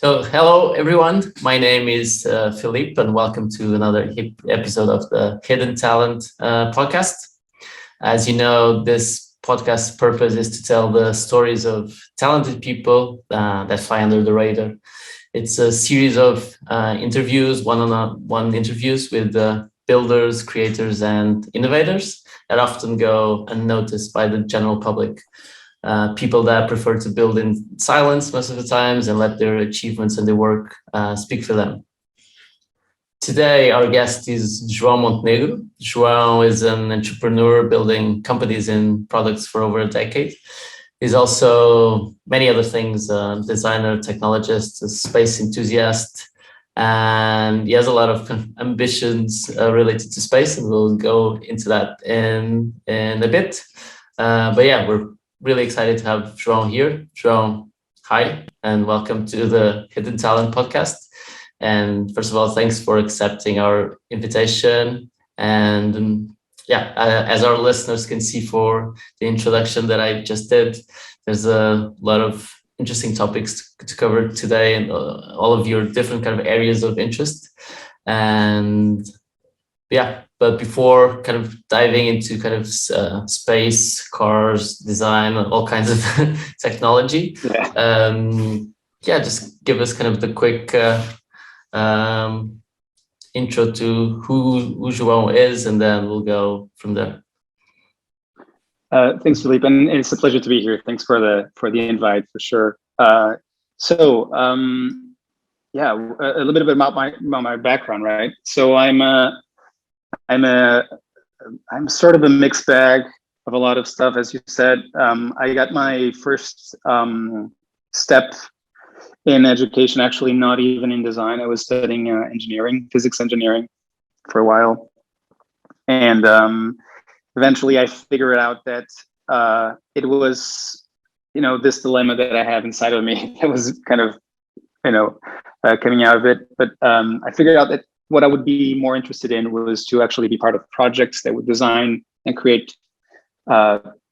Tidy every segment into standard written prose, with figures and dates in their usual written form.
So, hello everyone. My name is Philippe, and welcome to another episode of the Hidden Talent podcast. As you know, this podcast purpose is to tell the stories of talented people that fly under the radar. It's a series of interviews, one-on-one interviews with builders, creators, and innovators that often go unnoticed by the general public. People that prefer to build in silence most of the times and let their achievements and their work speak for them. Today, our guest is João Montenegro. João is an entrepreneur building companies and products for over a decade. He's also many other things, designer, technologist, a space enthusiast, and he has a lot of ambitions related to space, and we'll go into that in a bit. But yeah, we're really excited to have João here. João, hi, and welcome to the Hidden Talent podcast. And first of all, thanks for accepting our invitation. And as our listeners can see for the introduction that I just did, there's a lot of interesting topics to cover today and all of your different kind of areas of interest. And but before kind of diving into kind of space, cars, design, all kinds of technology, just give us kind of the quick intro to who João is, and then we'll go from there. Thanks, Philippe, and it's a pleasure to be here. Thanks for the invite, for sure. A little bit about my background, right? So I'm sort of a mixed bag of a lot of stuff, as you said. I got my first step in education, actually not even in design. I was studying engineering, physics engineering for a while. And eventually I figured out that it was, this dilemma that I have inside of me that was kind of, coming out of it. But I figured out that what I would be more interested in was to actually be part of projects that would design and create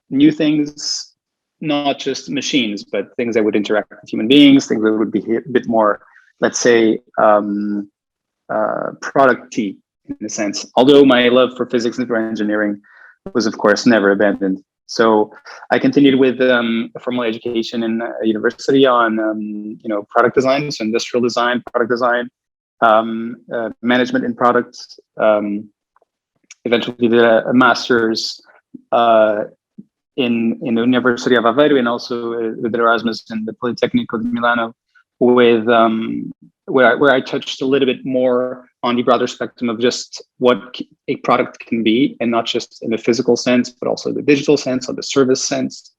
new things, not just machines, but things that would interact with human beings, things that would be a bit more, let's say, product-y in a sense. Although my love for physics and for engineering was, of course, never abandoned. So I continued with formal education in a university on, product design, so industrial design, product design, management in products. Eventually did a master's in the University of Aveiro, and also with Erasmus in the Politecnico di Milano, with where I touched a little bit more on the broader spectrum of just what a product can be, and not just in the physical sense, but also the digital sense or the service sense.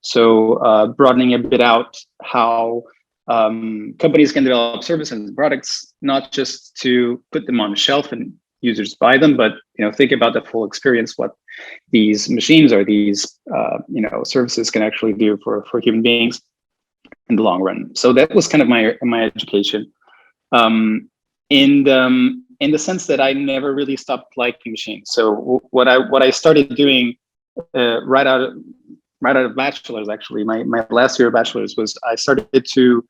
So broadening a bit out how companies can develop services and products, not just to put them on the shelf and users buy them, but think about the full experience, what these machines or these services can actually do for human beings in the long run. So that was kind of my education, in the sense that I never really stopped liking machines. So what I started doing right out of bachelor's, actually, my last year of bachelor's, was I started to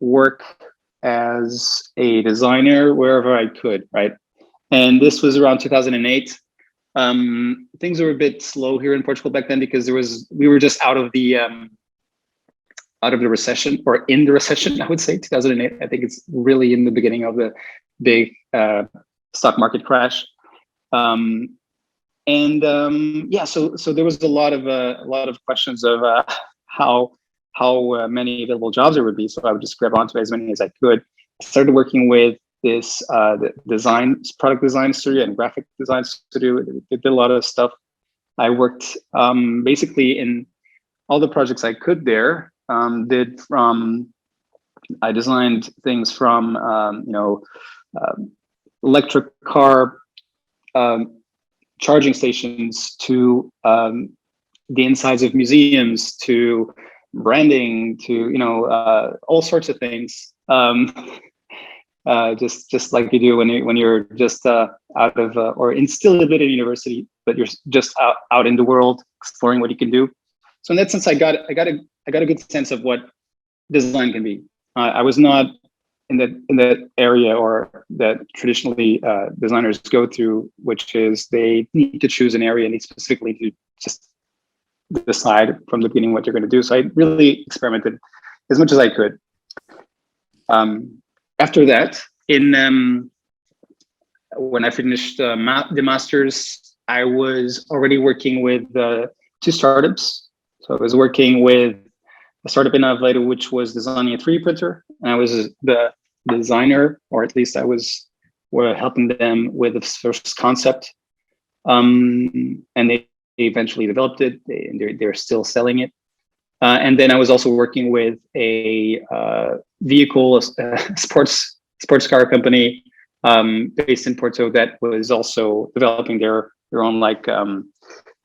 work as a designer wherever I could, right? And this was around 2008. Things were a bit slow here in Portugal back then, because we were just out of the recession, or in the recession, I would say. 2008, I think it's really in the beginning of the big stock market crash. So there was a lot of questions of how many available jobs there would be. So I would just grab onto as many as I could. I started working with this product design studio and graphic design studio. It did a lot of stuff. I worked basically in all the projects I could there. I designed things from electric car charging stations to the insides of museums, to branding, to all sorts of things. Just like you do when you're just out of or still a bit in university, but you're just out in the world exploring what you can do. So in that sense, I got a good sense of what design can be. I was not in that area or that traditionally designers go through, which is they need to choose an area and they specifically to just decide from the beginning what you're going to do. So I really experimented as much as I could. After that, when I finished the master's, I was already working with 2 startups. So I was working with a startup in Avledo, which was designing a 3D printer. And I was the designer, or at least I was helping them with the first concept. And they eventually developed it. They're still selling it. And then I was also working with a vehicle, a sports car company based in Porto that was also developing their own like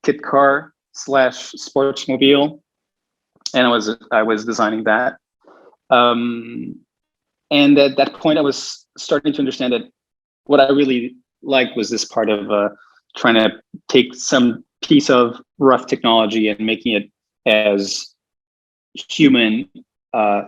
kit car / sports mobile, and I was designing that. And at that point, I was starting to understand that what I really liked was this part of trying to take some piece of rough technology and making it as human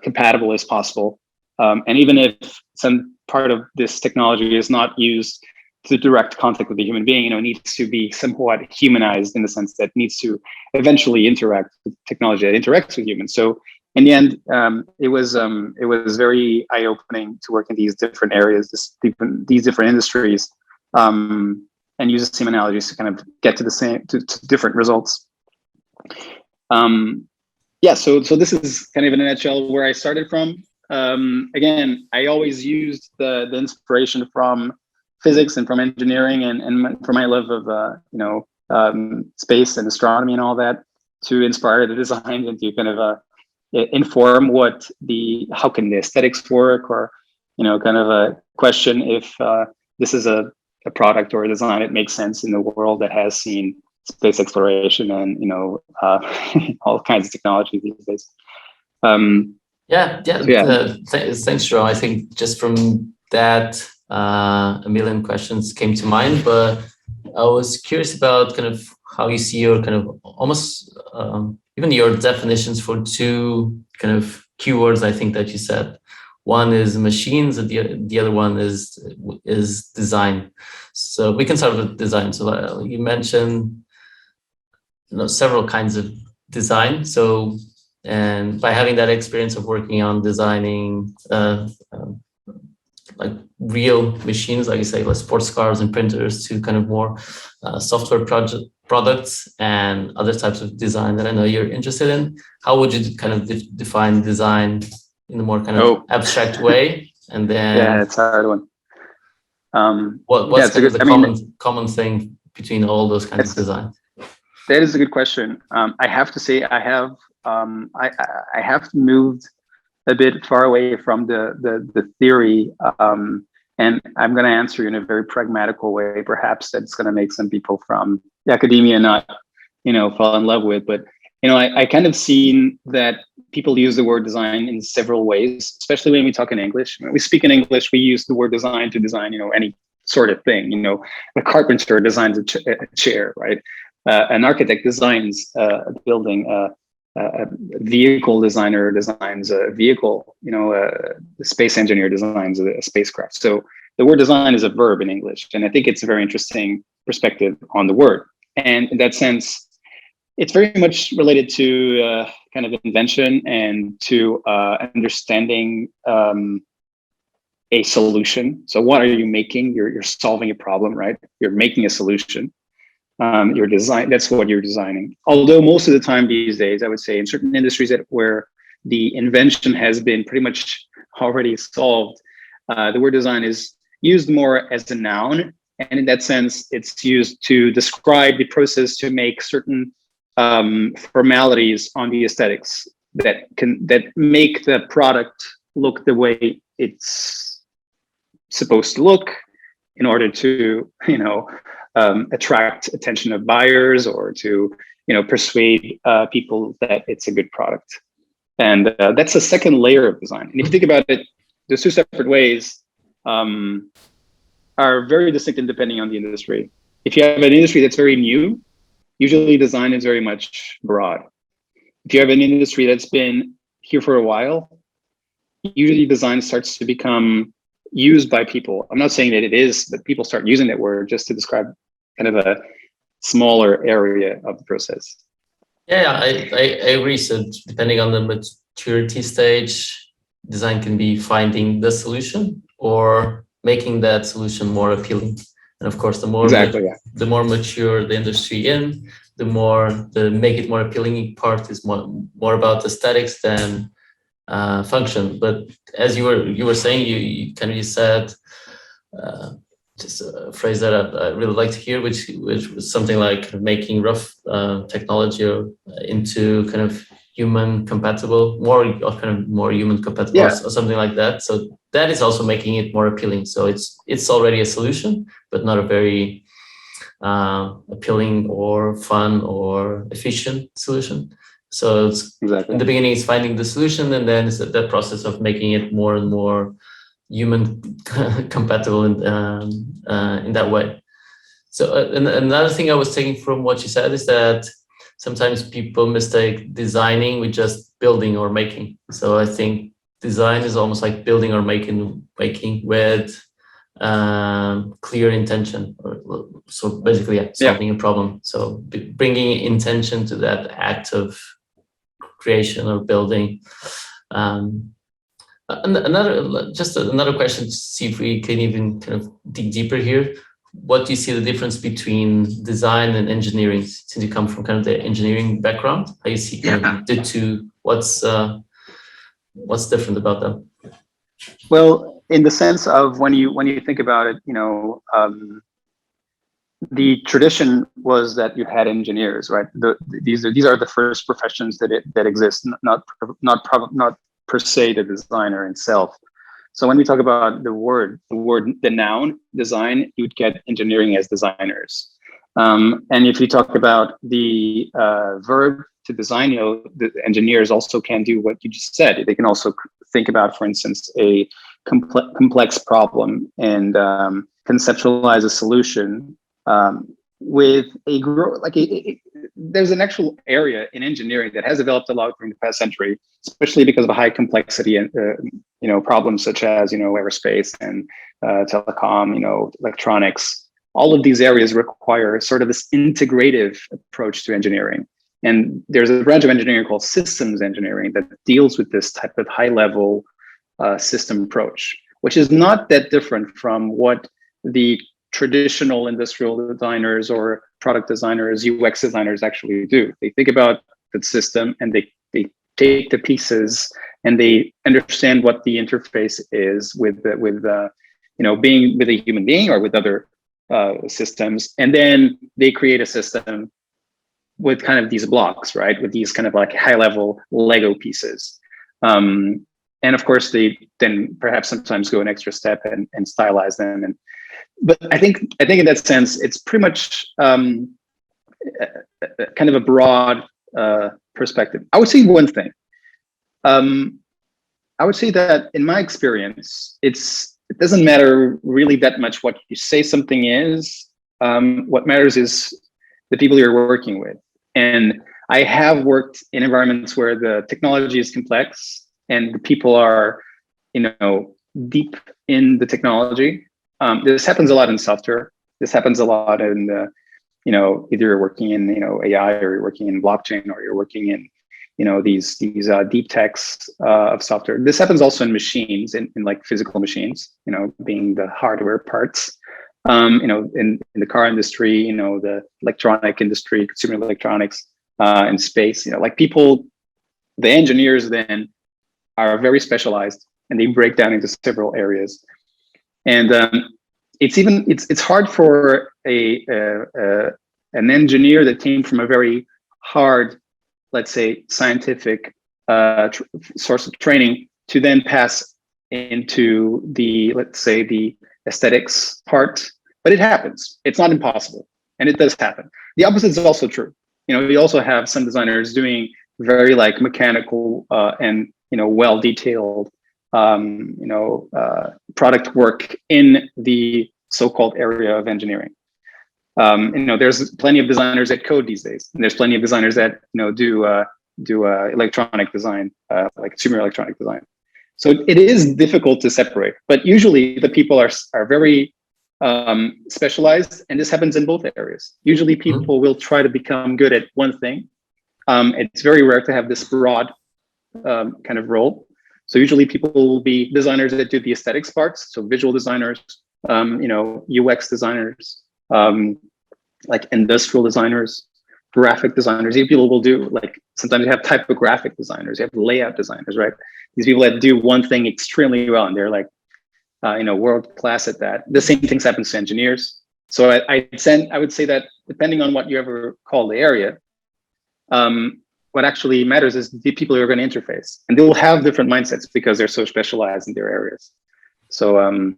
compatible as possible. And even if some part of this technology is not used to direct contact with the human being, it needs to be somewhat humanized in the sense that it needs to eventually interact with technology that interacts with humans. So in the end, it was very eye-opening to work in these different areas, these different industries, and use the same analogies to kind of get to the same to different results. Yeah, so this is kind of in a nutshell where I started from. Again, I always used the inspiration from physics and from engineering and from my love of space and astronomy and all that to inspire the design and to kind of inform how can the aesthetics work, or kind of a question if this is a product or a design that makes sense in the world that has seen space exploration and all kinds of technology these days. Thanks, João. I think just from that, a million questions came to mind, but I was curious about kind of how you see your kind of almost even your definitions for 2 kind of keywords. I think that you said one is machines, and the other one is design. So we can start with design. So you mentioned several kinds of design. So, and by having that experience of working on designing like real machines, like you say, like sports cars and printers, to kind of more software products and other types of design that I know you're interested in, how would you kind of define design in a more kind of abstract way? And then it's a hard one. What's kind of the common thing between all those kinds of design? That is a good question. I have to say I have moved a bit far away from the theory, and I'm going to answer you in a very pragmatical way. Perhaps that's going to make some people from academia not fall in love with, but I kind of seen that people use the word design in several ways, especially when we talk in English. When we speak in English, we use the word design to design any sort of thing. A carpenter designs a chair, right? An architect designs a building. A vehicle designer designs a vehicle. A space engineer designs a spacecraft. So the word design is a verb in English, and I think it's a very interesting perspective on the word. And in that sense, it's very much related to kind of invention and to understanding a solution. So what are you making? You're solving a problem, right? You're making a solution. Your design, that's what you're designing. Although most of the time these days, I would say in certain industries where the invention has been pretty much already solved, the word design is used more as a noun. And in that sense, it's used to describe the process to make certain formalities on the aesthetics that make the product look the way it's supposed to look in order to, attract attention of buyers or to, persuade people that it's a good product. And that's a second layer of design. And if you think about it, those 2 separate ways are very distinct depending on the industry. If you have an industry that's very new, usually design is very much broad. If you have an industry that's been here for a while, usually design starts to become used by people. I'm not saying that it is, but people start using that word just to describe kind of a smaller area of the process. Yeah, I agree. So depending on the maturity stage, design can be finding the solution or making that solution more appealing. And of course, the more the more mature the industry in, the more the make it more appealing part is more about aesthetics than function. But as you were saying, you kind of said just a phrase that I really like to hear, which was something like making rough technology into kind of human compatible, more human compatible, or something like that. So that is also making it more appealing. So it's already a solution, but not a very appealing or fun or efficient solution. So it's in the beginning, it's finding the solution, and then it's the process of making it more and more human compatible in that way. So another thing I was taking from what you said is that sometimes people mistake designing with just building or making. So I think design is almost like building or making with clear intention. So basically, solving a problem. So bringing intention to that act of creation or building. Another question to see if we can even kind of dig deeper here. What do you see the difference between design and engineering, since you come from kind of the engineering background? How you see kind of the two? What's different about them? Well, in the sense of when you think about it, the tradition was that you had engineers, right? These are the first professions that exist, not per se the designer itself. So when we talk about the noun design, you'd get engineering as designers. And if you talk about the verb to design, the engineers also can do what you just said. They can also think about, for instance, a complex problem and conceptualize a solution with there's an actual area in engineering that has developed a lot during the past century, especially because of a high complexity and problems such as aerospace and telecom, electronics. All of these areas require sort of this integrative approach to engineering. And there's a branch of engineering called systems engineering that deals with this type of high level system approach, which is not that different from what the traditional industrial designers or product designers, UX designers actually do. They think about the system and they take the pieces and they understand what the interface is with being with a human being or with other systems, and then they create a system with kind of these blocks, right? With these kind of like high level Lego pieces. And of course, they then perhaps sometimes go an extra step and stylize them. But I think in that sense, it's pretty much kind of a broad perspective. I would say one thing. I would say that in my experience, it doesn't matter really that much what you say something is. What matters is the people you're working with. And I have worked in environments where the technology is complex and the people are, deep in the technology. This happens a lot in software. This happens a lot in either you're working in AI or you're working in blockchain or you're working in these deep techs of software. This happens also in machines, in like physical machines, being the hardware parts. In the car industry, the electronic industry, consumer electronics, in space, like people, the engineers then are very specialized and they break down into several areas. And it's hard for an engineer that came from a very hard, let's say, scientific source of training to then pass into the aesthetics part. But it happens. It's not impossible, and it does happen. The opposite is also true. You also have some designers doing very like mechanical and well detailed product work in the so-called area of engineering. There's plenty of designers that code these days, and there's plenty of designers that do electronic design, like consumer electronic design. So it is difficult to separate, but usually the people are very specialized, and this happens in both areas. Usually people will try to become good at one thing. It's very rare to have this broad kind of role. So usually people will be designers that do the aesthetics parts, so visual designers, UX designers, like industrial designers, graphic designers. These people will do, like, sometimes you have typographic designers, you have layout designers, right? These people that do one thing extremely well, and they're like, world class at that. The same things happens to engineers. So I would say that depending on what you ever call the area, what actually matters is the people you're going to interface, and they will have different mindsets because they're so specialized in their areas. So in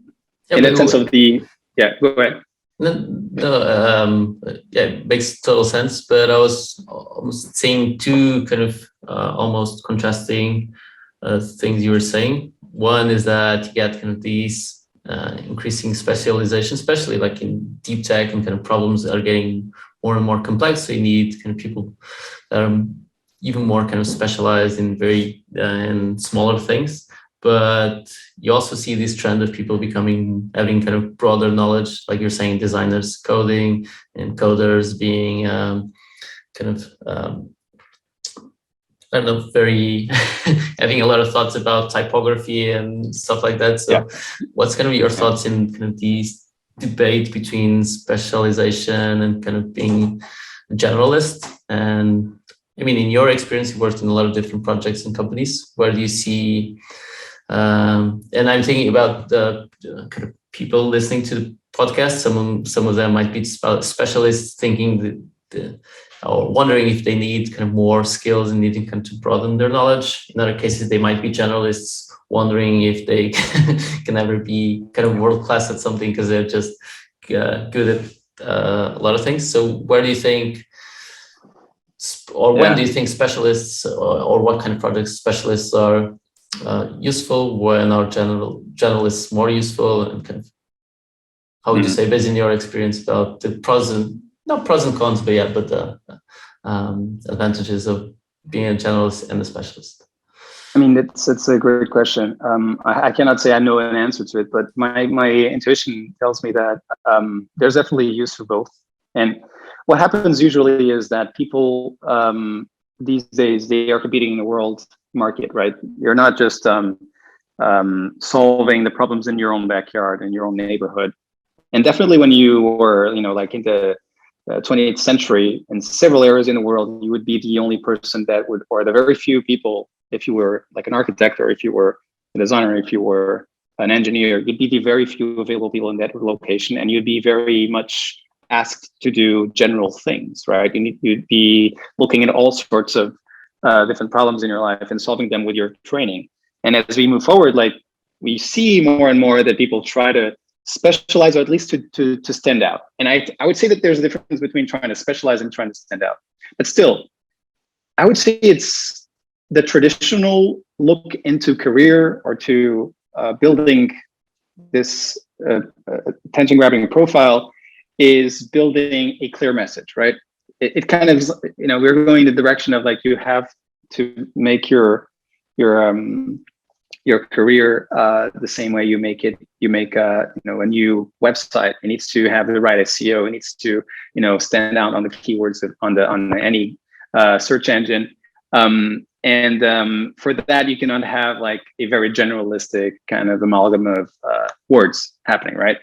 that sense of go ahead. Yeah, it makes total sense. But I was almost seeing two kind of almost contrasting things you were saying. One is that you get kind of these increasing specialization, especially like in deep tech, and kind of problems are getting more and more complex. So you need kind of people that are even more kind of specialized in very in smaller things. But you also see this trend of people having kind of broader knowledge, like you're saying, designers coding and coders being kind of I don't know, very having a lot of thoughts about typography and stuff like that. So what's going to be your thoughts in kind of these debate between specialization and kind of being a generalist? And I mean, in your experience, you worked in a lot of different projects and companies. Where do you see, and I'm thinking about the kind of people listening to the podcast. Some of them might be specialists thinking or wondering if they need kind of more skills and needing kind of to broaden their knowledge. In other cases, they might be generalists wondering if they can ever be kind of world-class at something because they're just good at a lot of things. So where do you think, or when do you think specialists or what kind of projects specialists are useful? When are generalists more useful? And kind of, how would you say, based on your experience, about the not pros and cons, but the advantages of being a generalist and a specialist? I mean, it's a great question. I cannot say I know an answer to it, but my intuition tells me that there's definitely use for both. And what happens usually is that people these days, they are competing in the world market, right? You're not just solving the problems in your own backyard, in your own neighborhood. And definitely when you were, like in the 28th century, in several areas in the world, you would be the only person that would, or the very few people, if you were like an architect, or if you were a designer, if you were an engineer, you'd be the very few available people in that location, and you'd be very much asked to do general things, right? You'd be looking at all sorts of different problems in your life and solving them with your training. And as we move forward, like, we see more and more that people try to specialize, or at least to stand out. And I would say that there's a difference between trying to specialize and trying to stand out. But still, I would say it's the traditional look into career, or to building this attention-grabbing profile, is building a clear message, right? It kind of, we're going in the direction of, like, you have to make your career the same way you make a new website. It needs to have the right SEO. It needs to stand out on the keywords on any search engine. For that, you cannot have like a very generalistic kind of amalgam of words happening, right?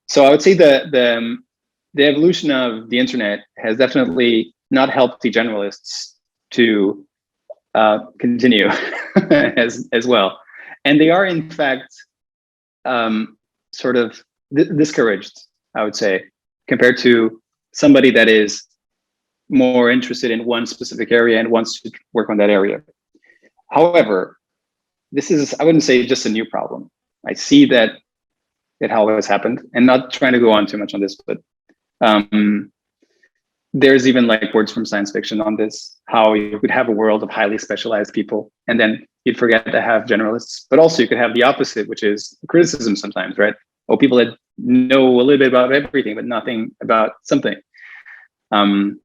So I would say the evolution of the internet has definitely not helped the generalists to continue as well. And they are, in fact, sort of discouraged, I would say, compared to somebody that is more interested in one specific area and wants to work on that area. However, this is, I wouldn't say just a new problem. I see that it always happened, and not trying to go on too much on this, but there's even like words from science fiction on this, how you could have a world of highly specialized people, and then you'd forget to have generalists. But also you could have the opposite, which is criticism sometimes, right? Or people that know a little bit about everything, but nothing about something. And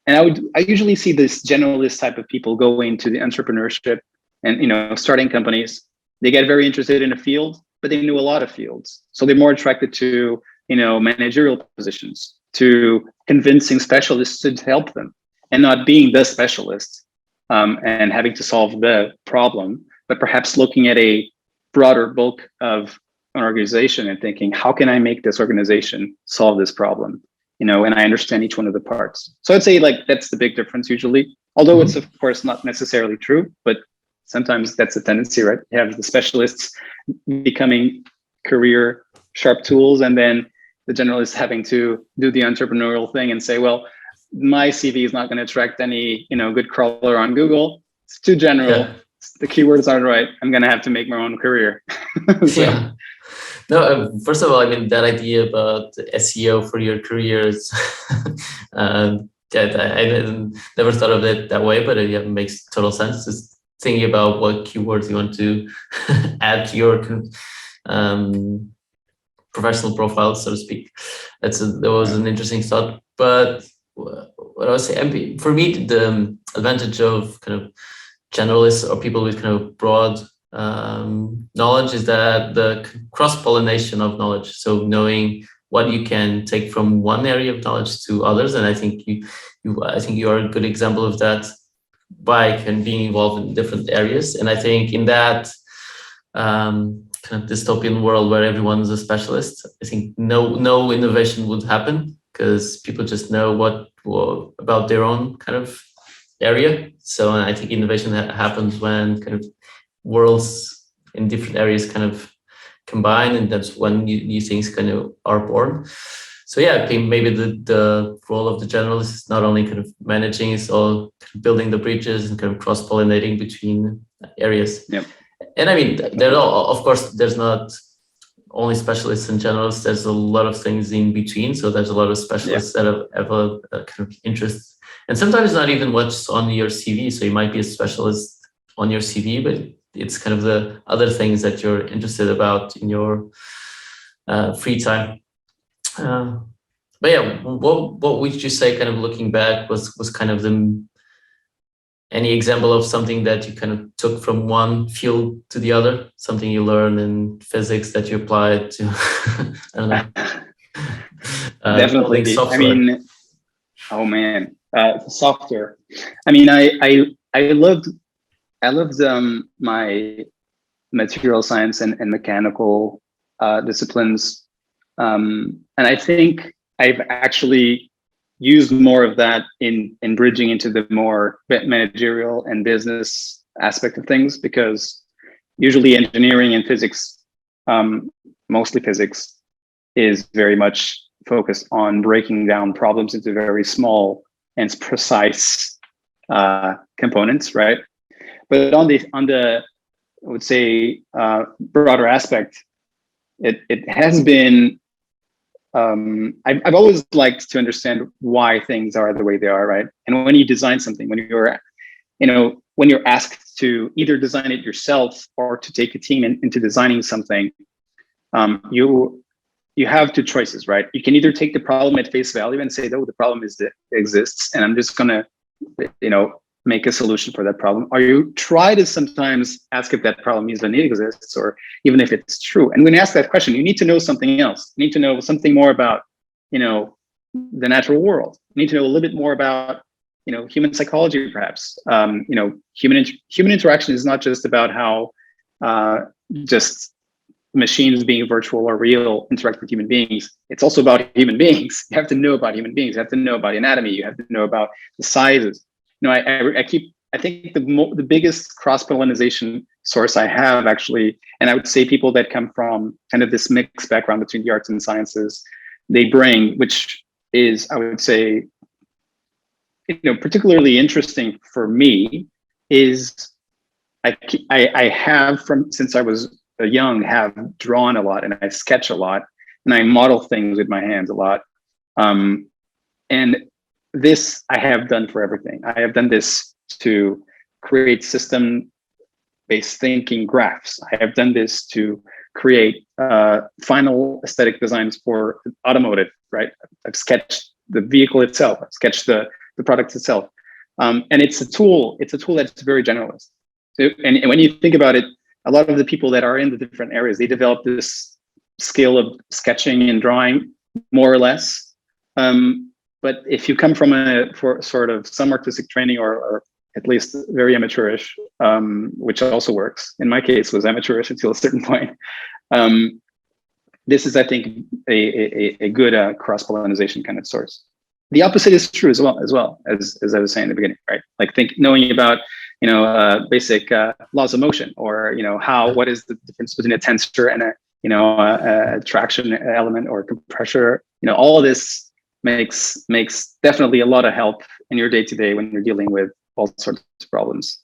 I usually see this generalist type of people go into the entrepreneurship and starting companies, they get very interested in a field, but they knew a lot of fields. So they're more attracted to, managerial positions, to convincing specialists to help them, and not being the specialist and having to solve the problem, but perhaps looking at a broader bulk of an organization and thinking, how can I make this organization solve this problem? And I understand each one of the parts. So I'd say that's the big difference usually, although it's of course not necessarily true, but sometimes that's a tendency, right? You have the specialists becoming career sharp tools, and then the generalists having to do the entrepreneurial thing and say, well, my CV is not going to attract any, good crawler on Google. It's too general. Yeah. The keywords aren't right. I'm going to have to make my own career. So. Yeah. No, first of all, I mean, that idea about SEO for your careers, I never thought of it that way, but it makes total sense. Just thinking about what keywords you want to add to your professional profile, so to speak. That was an interesting thought. But what I was saying, for me, the advantage of kind of generalists or people with kind of broad knowledge is that the cross-pollination of knowledge. So knowing what you can take from one area of knowledge to others, and I think you are a good example of that by being involved in different areas. And I think in that kind of dystopian world where everyone's a specialist, I think no innovation would happen because people just know about their own kind of area. So I think innovation happens when kind of worlds in different areas kind of combine, and that's when new things kind of are born. So yeah, I think maybe the role of the generalist is not only kind of managing, it's all kind of building the bridges and kind of cross-pollinating between areas. Yep. And I mean, of course, there's not only specialists and generalists, there's a lot of things in between. So there's a lot of specialists that have a kind of interest. And sometimes not even what's on your CV. So you might be a specialist on your CV, but it's kind of the other things that you're interested about in your free time. But yeah, what would you say, kind of looking back, was kind of any example of something that you kind of took from one field to the other, something you learned in physics that you applied to, I don't know. Definitely. I mean, oh man, software. I mean, I loved my material science and mechanical disciplines. And I think I've actually used more of that in bridging into the more managerial and business aspect of things, because usually engineering and physics, mostly physics, is very much focused on breaking down problems into very small and precise components, right? But on the I would say broader aspect, it has been I've always liked to understand why things are the way they are, right? And when you design something, when you're asked to either design it yourself or to take a team into designing something, you have two choices, right? You can either take the problem at face value and say, "Oh, the problem exists, and I'm just gonna, make a solution for that problem," or you try to sometimes ask if that problem even exists, or even if it's true. And when you ask that question, you need to know something else. You need to know something more about, the natural world. You need to know a little bit more about, human psychology, perhaps. Human interaction is not just about how just machines, being virtual or real, interact with human beings. It's also about human beings. You have to know about human beings. You have to know about anatomy. You have to know about the sizes. I think the biggest cross-pollination source I have, actually, and I would say people that come from kind of this mixed background between the arts and sciences, they bring, which is, I would say, particularly interesting for me, is I have, since I was young, have drawn a lot, and I sketch a lot, and I model things with my hands a lot. And this I have done for everything. I have done this to create system-based thinking graphs. I have done this to create final aesthetic designs for automotive, right? I've sketched the vehicle itself. I've sketched the product itself. And it's a tool that's very generalist. So, and when you think about it, a lot of the people that are in the different areas, they develop this skill of sketching and drawing more or less. But if you come from for sort of some artistic training or at least very amateurish, which also works. In my case, was amateurish until a certain point. This is, I think, a good cross-pollination kind of source. The opposite is true as well as I was saying in the beginning, right? Like knowing about basic laws of motion, or what is the difference between a tensor and a traction element or compressor. All of this makes definitely a lot of help in your day-to-day when you're dealing with all sorts of problems.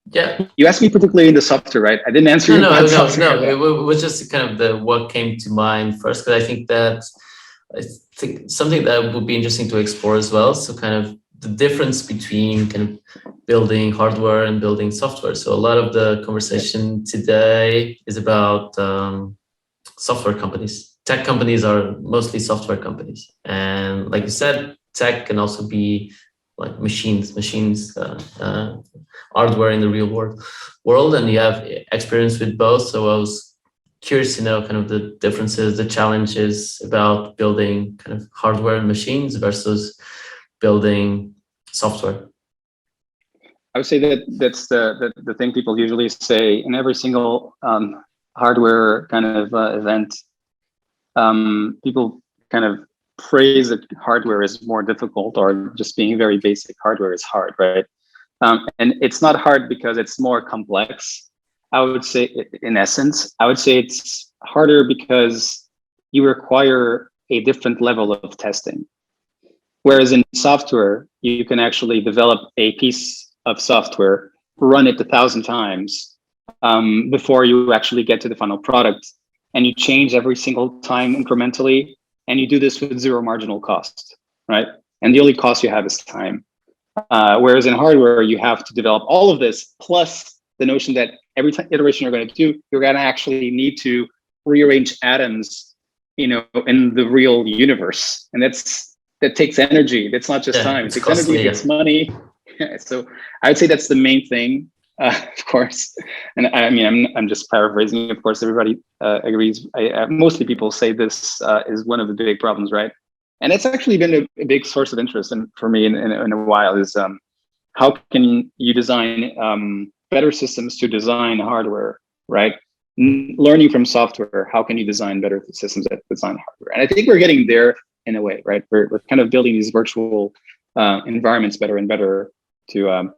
Yeah. You asked me particularly in the software, right? I didn't answer No. software. It was just kind of what came to mind first, because I think something that would be interesting to explore as well. So kind of the difference between kind of building hardware and building software. So a lot of the conversation today is about software companies. Tech companies are mostly software companies, and like you said, tech can also be like machines, hardware in the real world, and you have experience with both. So I was curious to know kind of the differences, the challenges about building kind of hardware and machines versus building software. I would say that's the thing people usually say in every single hardware kind of event. People kind of phrase that hardware is more difficult, or just being very basic hardware is hard, right? And it's not hard because it's more complex. I would say, in essence, it's harder because you require a different level of testing. Whereas in software, you can actually develop a piece of software, run it 1,000 times before you actually get to the final product. And you change every single time incrementally. And you do this with zero marginal cost, right? And the only cost you have is time. Whereas in hardware, you have to develop all of this, plus the notion that every iteration you're going to do, you're going to actually need to rearrange atoms, in the real universe. And that takes energy. That's not just time. It takes costly, energy, it takes money. So I would say that's the main thing, of course. And I mean, I'm just paraphrasing. Of course, everybody agrees. Mostly people say this is one of the big problems, right? And it's actually been a big source of interest for me in a while, is how can you design better systems to design hardware, right? Learning from software, how can you design better systems that design hardware? And I think we're getting there in a way, right? We're kind of building these virtual environments better and better to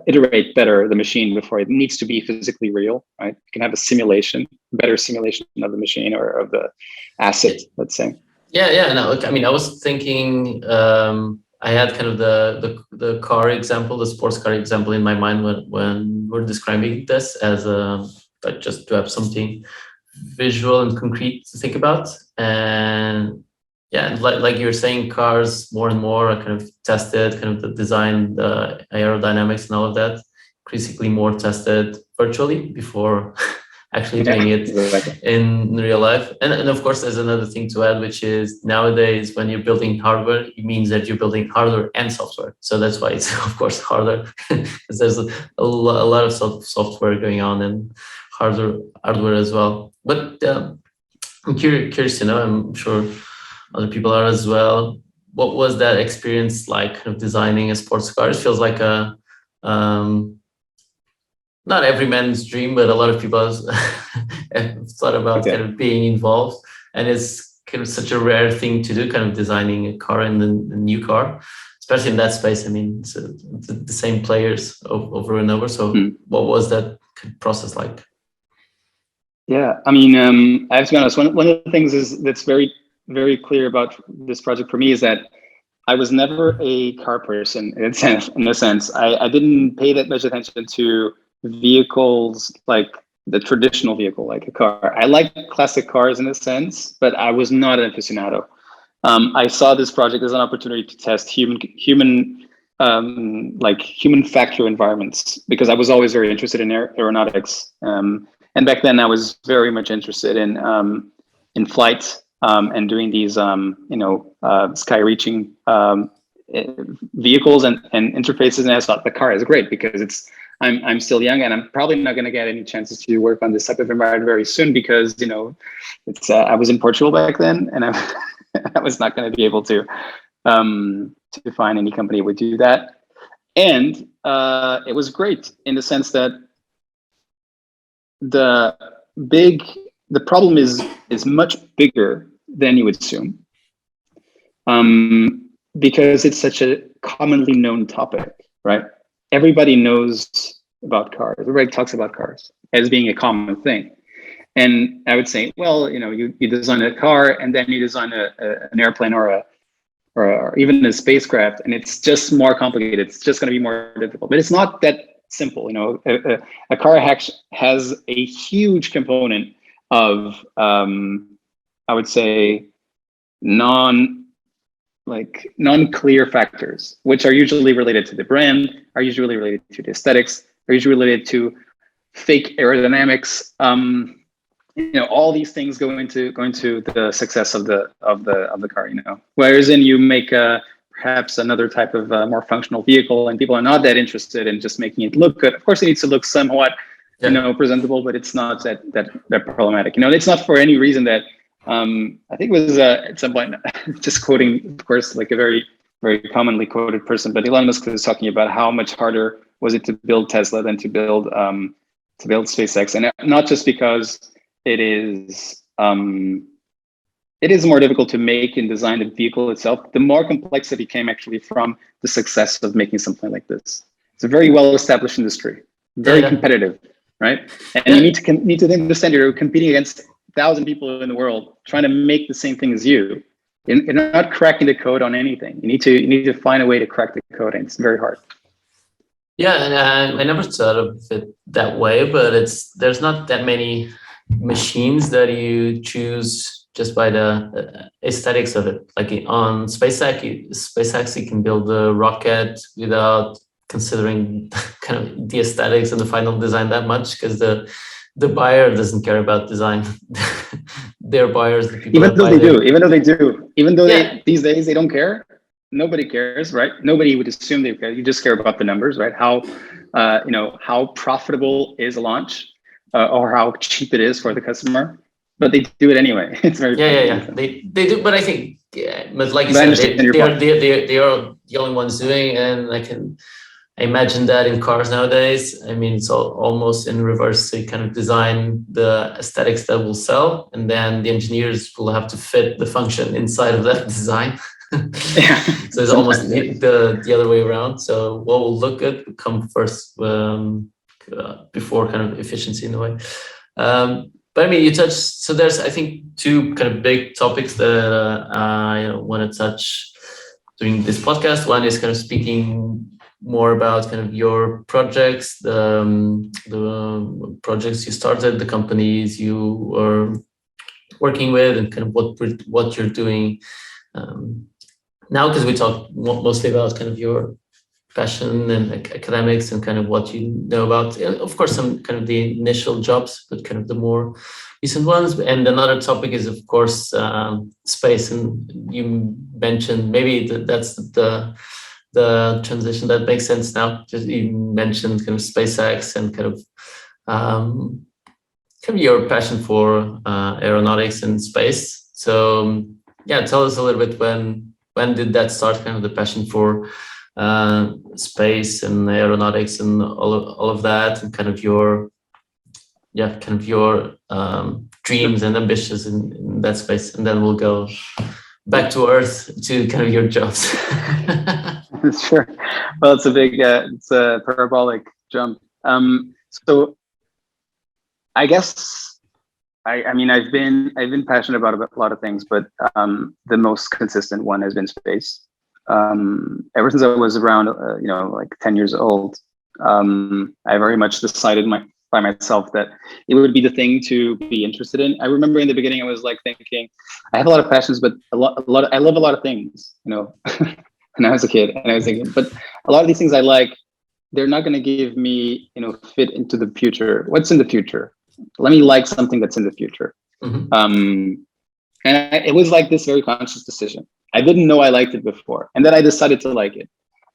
iterate better the machine before it needs to be physically real, right? You can have a better simulation of the machine or of the asset, let's say. Yeah. No, I mean, I was thinking, I had kind of the car example, the sports car example in my mind when we're describing this as but just to have something visual and concrete to think about. And yeah, like you're saying, cars more and more are kind of tested, kind of the design, the aerodynamics and all of that, increasingly more tested virtually before actually doing it in real life. And of course, there's another thing to add, which is nowadays when you're building hardware, it means that you're building hardware and software. So that's why it's of course harder, because there's a lot of software going on and hardware as well. But I'm curious to know, I'm sure other people are as well. What was that experience like, kind of designing a sports car? It feels like a not every man's dream, but a lot of people have thought about kind of being involved, and it's kind of such a rare thing to do, kind of designing a car and the new car, especially in that space. I mean, it's the same players over and over. So what was that process like? Yeah, I mean, I have to be honest. One of the things that's very, very clear about this project for me is that I was never a car person in a sense. I didn't pay that much attention to vehicles, like the traditional vehicle, like a car. I like classic cars in a sense, but I was not an aficionado. I saw this project as an opportunity to test human factor environments, because I was always very interested in aeronautics. And back then I was very much interested in flight and doing these sky-reaching vehicles and interfaces. And I thought the car is great because it's I'm still young, and I'm probably not going to get any chances to work on this type of environment very soon because it's I was in Portugal back then, and I was not going to be able to find any company that would do that. And it was great in the sense that the problem is much bigger than you would assume, because it's such a commonly known topic, right? Everybody knows about cars. Everybody talks about cars as being a common thing. And I would say, well, you design a car and then you design an airplane or even a spacecraft, and it's just more complicated. It's just going to be more difficult. But it's not that simple. A car has a huge component of, I would say, non-clear factors, which are usually related to the brand, are usually related to the aesthetics, are usually related to fake aerodynamics. All these things go into the success of the car. Whereas in you make perhaps another type of more functional vehicle, and people are not that interested in just making it look good. Of course, it needs to look somewhat, presentable, but it's not that problematic. It's not for any reason that. I think it was at some point, just quoting, of course, like a very, very commonly quoted person, but Elon Musk was talking about how much harder was it to build Tesla than to build SpaceX, and not just because it is more difficult to make and design the vehicle itself. The more complexity came actually from the success of making something like this. It's a very well-established industry, very competitive, right? And you need to understand you're competing against 1,000 people in the world trying to make the same thing as you. You're not cracking the code on anything. You need to find a way to crack the code, and it's very hard. Yeah, and I never thought of it that way, but there's not that many machines that you choose just by the aesthetics of it. Like on SpaceX, you can build a rocket without considering kind of the aesthetics and the final design that much, because the buyer doesn't care about design. Their buyers, the people even though these days they don't care. Nobody cares, right? Nobody would assume they care. You just care about the numbers, right? How profitable is a launch, or how cheap it is for the customer. But they do it anyway. It's very They do, but I think but like you said, they are the only ones doing, and I imagine that in cars nowadays. I mean, it's almost in reverse. So you kind of design the aesthetics that will sell, and then the engineers will have to fit the function inside of that design. So it's almost the other way around. So what will look good will come first, before kind of efficiency in a way. But I mean, you touched. So there's, I think, two kind of big topics that I want to touch during this podcast. One is kind of speaking more about kind of your projects, the projects you started, the companies you are working with, and kind of what you're doing now, because we talked mostly about kind of your passion and academics and kind of what you know about, of course, some kind of the initial jobs, but kind of the more recent ones. And another topic is, of course, space. And you mentioned maybe that's the transition that makes sense now. Just you mentioned kind of SpaceX and kind of your passion for aeronautics and space. So yeah, tell us a little bit when did that start? Kind of the passion for space and aeronautics and all of that, and kind of your dreams and ambitions in that space, and then we'll go back to Earth to kind of your jobs. Sure. Well, it's a parabolic jump. So I guess I mean I've been passionate about a lot of things, but the most consistent one has been space. Ever since I was around, like 10 years old, I very much decided by myself that it would be the thing to be interested in. I remember in the beginning, I was like thinking, I have a lot of passions, but I love a lot of things, when I was a kid, and I was thinking, but a lot of these things I like, they're not going to give me, fit into the future. What's in the future? Let me like something that's in the future. Mm-hmm. And it was like this very conscious decision. I didn't know I liked it before. And then I decided to like it.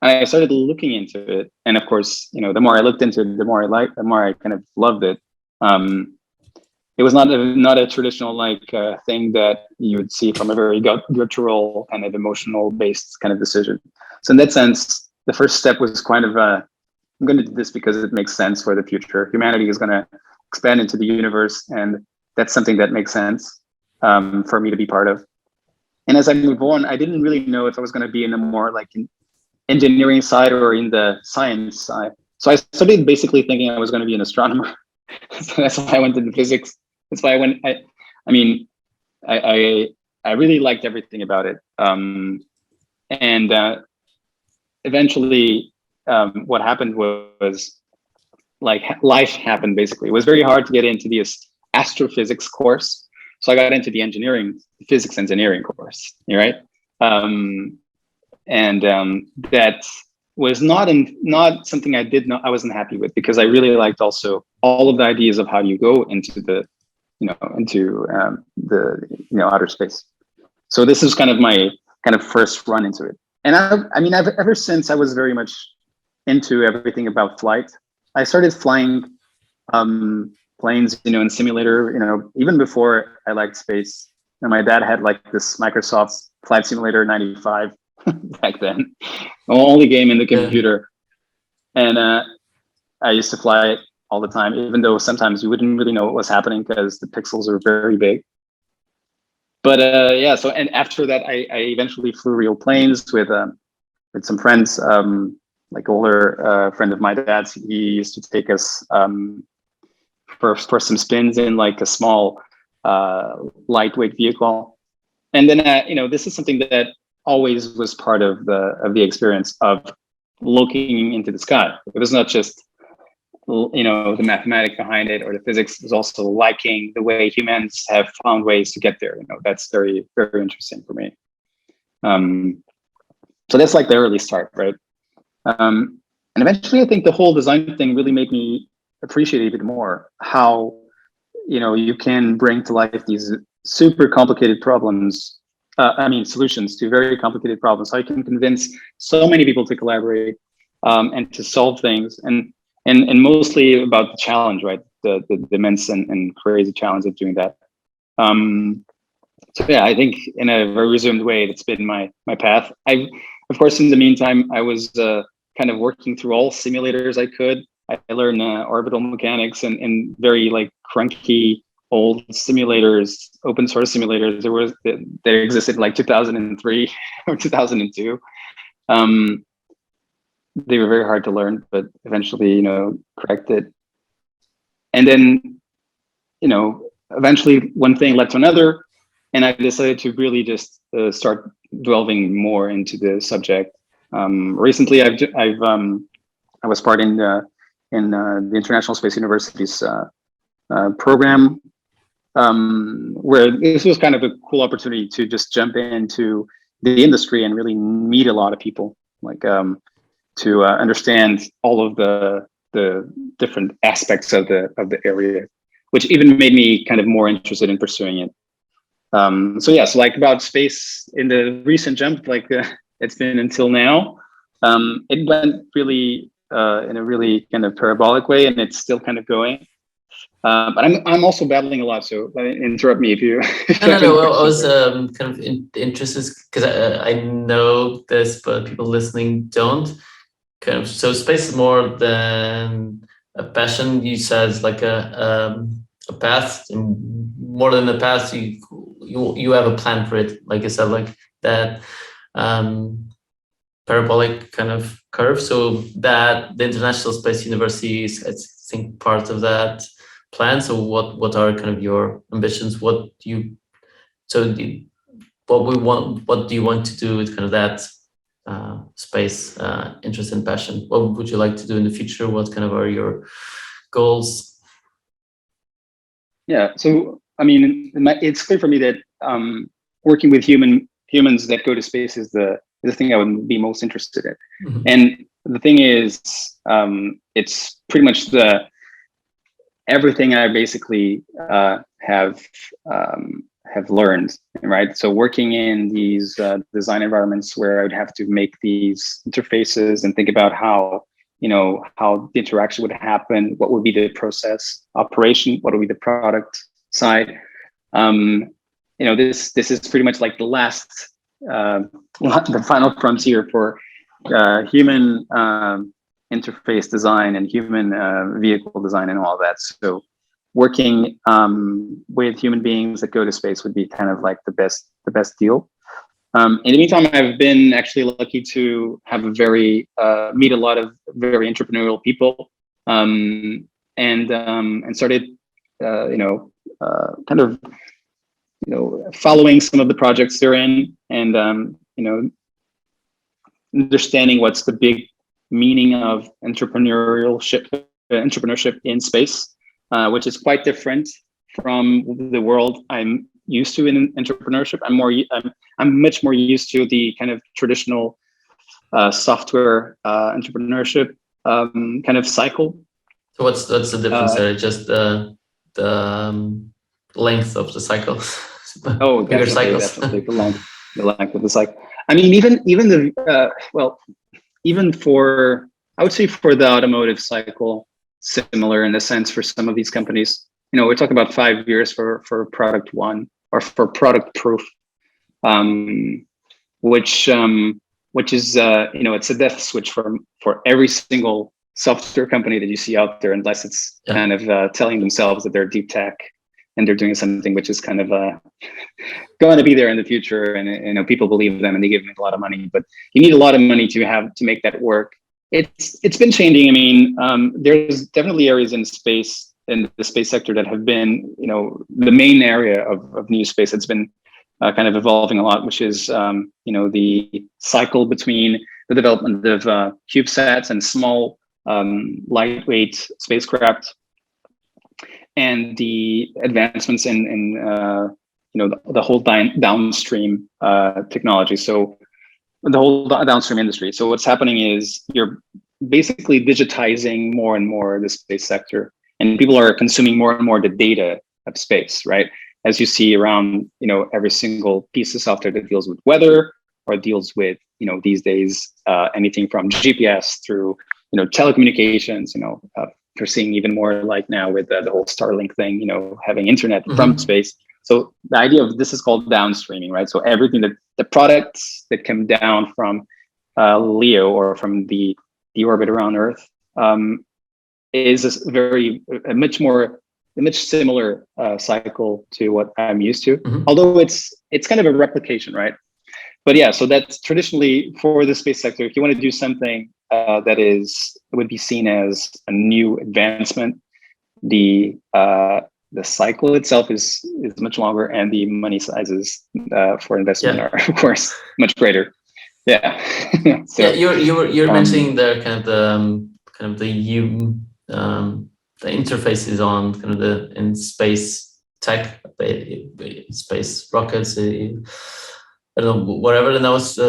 And I started looking into it, and of course, the more I looked into it, the more I kind of loved it. It was not a traditional thing that you would see from a very guttural kind of emotional based kind of decision. So in that sense, the first step was kind of I'm going to do this because it makes sense for the future. Humanity is going to expand into the universe, and that's something that makes sense for me to be part of. And as I move on, I didn't really know if I was going to be in a more engineering side or in the science side. So I started basically thinking I was going to be an astronomer. So that's why I went into physics. That's why I really liked everything about it. And eventually, what happened was life happened. Basically, it was very hard to get into the astrophysics course, so I got into the physics engineering course. Right, that was not something I wasn't happy with, because I really liked also all of the ideas of how you go into the outer space. So this is kind of my first run into it. And I've ever since, I was very much into everything about flight. I started flying planes, in simulator, even before I liked space. And my dad had this Microsoft Flight Simulator 95 back then, the only game in the computer. And I used to fly it all the time, even though sometimes you wouldn't really know what was happening because the pixels are very big. But so, and after that, I eventually flew real planes with some friends, older friend of my dad's. He used to take us for some spins in a small lightweight vehicle. And then this is something that always was part of the experience of looking into the sky. It was not just the mathematics behind it or the physics. It was also liking the way humans have found ways to get there. That's very, very interesting for me. So that's the early start, right? And eventually, I think the whole design thing really made me appreciate even more how you can bring to life these super complicated problems. Solutions to very complicated problems. How you can convince so many people to collaborate and to solve things, and mostly about the challenge, right? The immense and crazy challenge of doing that. So yeah, I think in a very resumed way, that's been my path. Of course, in the meantime, I was kind of working through all simulators I could. I learned orbital mechanics and very crunky old simulators, open source simulators. There existed 2003 or 2002. They were very hard to learn, but eventually, corrected. And then, eventually one thing led to another, and I decided to really just start delving more into the subject. Recently, I was part in the International Space University's program, where this was kind of a cool opportunity to just jump into the industry and really meet a lot of people, to understand all of the different aspects of the area, which even made me kind of more interested in pursuing it. So about space in the recent jump, it's been until now, it went really in a really kind of parabolic way, and it's still kind of going. But I'm also battling a lot, so interrupt me if you. No. I was kind of interested because I know this, but people listening don't. So space is more than a passion. You said it's like a path, and more than a path. You have a plan for it, like you said, that parabolic kind of curve. So that the International Space University is, I think, part of that plan. So what are kind of your ambitions? What do you want to do with kind of that space interest and passion? What would you like to do in the future? What kind of are your goals? Yeah, so it's clear for me that working with humans that go to space is the thing I would be most interested in. Mm-hmm. And the thing is, it's pretty much everything I basically have have learned, right? So working in these design environments where I would have to make these interfaces and think about how, how the interaction would happen, what would be the process operation, what would be the product side. This is pretty much like the last, the final frontier for human interface design and human vehicle design and all that. So working with human beings that go to space would be kind of like the best deal. In the meantime, I've been actually lucky to have meet a lot of very entrepreneurial people, and started, kind of, following some of the projects they're in, and understanding what's the big meaning of entrepreneurship in space, which is quite different from the world I'm used to in entrepreneurship. I'm much more used to the kind of traditional software entrepreneurship kind of cycle. So what's the difference there? Just the length of the cycle. Oh, bigger definitely, cycles. definitely the length of the cycle. I mean, even for, I would say for the automotive cycle, similar in the sense for some of these companies. We're talking about 5 years for product one or for product proof, which is it's a death switch for every single software company that you see out there, unless it's kind of telling themselves that they're deep tech and they're doing something which is kind of going to be there in the future, and people believe them and they give them a lot of money. But you need a lot of money to make that work. It's been changing. I mean, there's definitely areas in the space sector that have been, the main area of new space that's been kind of evolving a lot, which is, the cycle between the development of CubeSats and small, lightweight spacecraft, and the advancements in the whole downstream technology. So the whole downstream industry. So what's happening is you're basically digitizing more and more the space sector, and people are consuming more and more the data of space, right? As you see around, every single piece of software that deals with weather or deals with, these days, anything from GPS through, telecommunications, we're seeing even more like now with the whole Starlink thing, having internet from space. So the idea of this is called downstreaming, right? So everything the products that come down from LEO or from the orbit around Earth is a much similar cycle to what I'm used to. Although it's kind of a replication, right? But yeah, so that's traditionally for the space sector. If you want to do something that would be seen as a new advancement, the cycle itself is much longer, and the money sizes for investment are, of course, much greater. Yeah. So, you're mentioning the the interfaces on kind of in space tech, space rockets. I don't know, whatever. And I was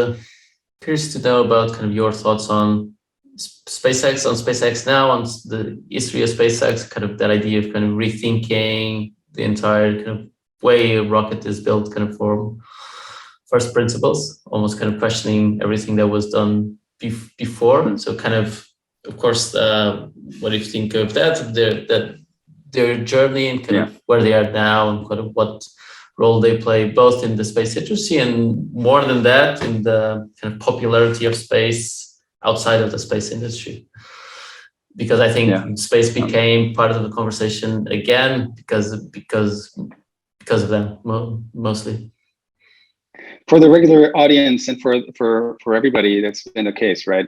curious to know about kind of your thoughts on SpaceX now, on the history of SpaceX, kind of that idea of kind of rethinking the entire kind of way a rocket is built, kind of from first principles, almost kind of questioning everything that was done before. So kind of course, what do you think of that? Their journey and kind of where they are now, and kind of what role they play both in the space industry and, more than that, in the kind of popularity of space outside of the space industry. Because I think space became part of the conversation again because of them mostly. For the regular audience and for everybody, that's been the case, right?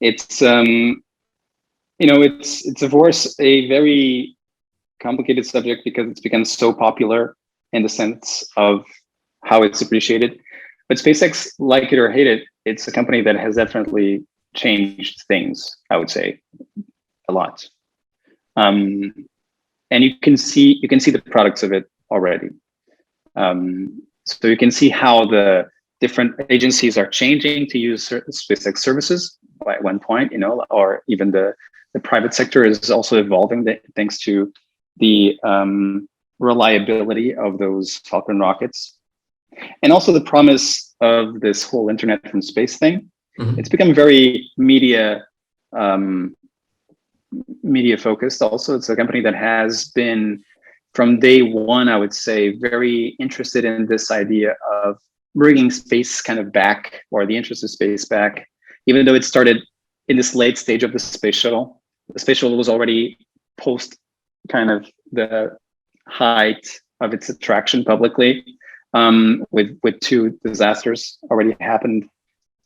It's it's of course a very complicated subject because it's become so popular in the sense of how it's appreciated. But SpaceX, like it or hate it, it's a company that has definitely changed things, I would say, a lot. And you can see the products of it already. So you can see how the different agencies are changing to use certain SpaceX services at one point, or even the private sector is also evolving thanks to the reliability of those Falcon rockets, and also the promise of this whole internet from space thing. It's become very media focused. Also, it's a company that has been from day one, I would say, very interested in this idea of bringing space kind of back, or the interest of space back, even though it started in this late stage of the space shuttle. The space shuttle was already post kind of the height of its attraction publicly, with two disasters already happened.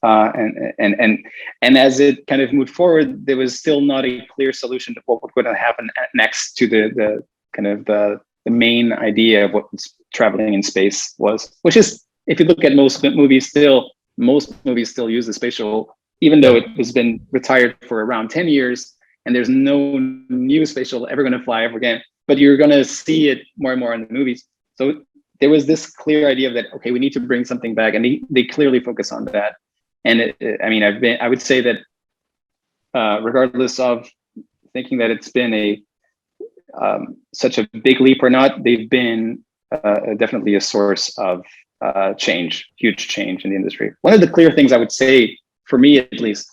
And as it kind of moved forward, there was still not a clear solution to what was going to happen next to the kind of the main idea of what traveling in space was, which is, if you look at most movies still use the space shuttle, even though it has been retired for around 10 years, and there's no new space shuttle ever going to fly ever again, but you're going to see it more and more in the movies. So there was this clear idea of that, okay, we need to bring something back, and they clearly focus on that. And I would say that regardless of thinking that it's been such a big leap or not, they've been definitely a source of huge change in the industry. One of the clear things I would say, for me at least,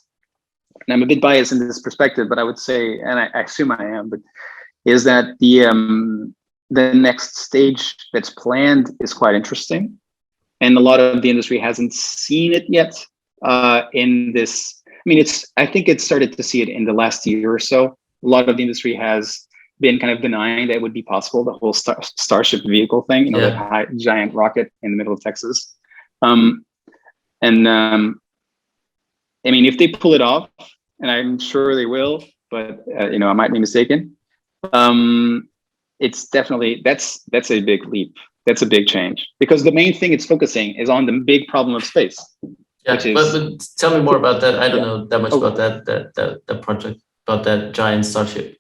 and I'm a bit biased in this perspective, but I would say, and I assume I am, but is that the next stage that's planned is quite interesting, and a lot of the industry hasn't seen it yet. In this, I think it started to see it in the last year or so. A lot of the industry has been kind of denying that it would be possible, the whole Starship vehicle thing, that giant rocket in the middle of Texas. If they pull it off, and I'm sure they will, but I might be mistaken. It's definitely, that's a big leap. That's a big change, because the main thing it's focusing is on the big problem of space. Yeah, but tell me more about that. I don't know that much about that project, about that giant Starship.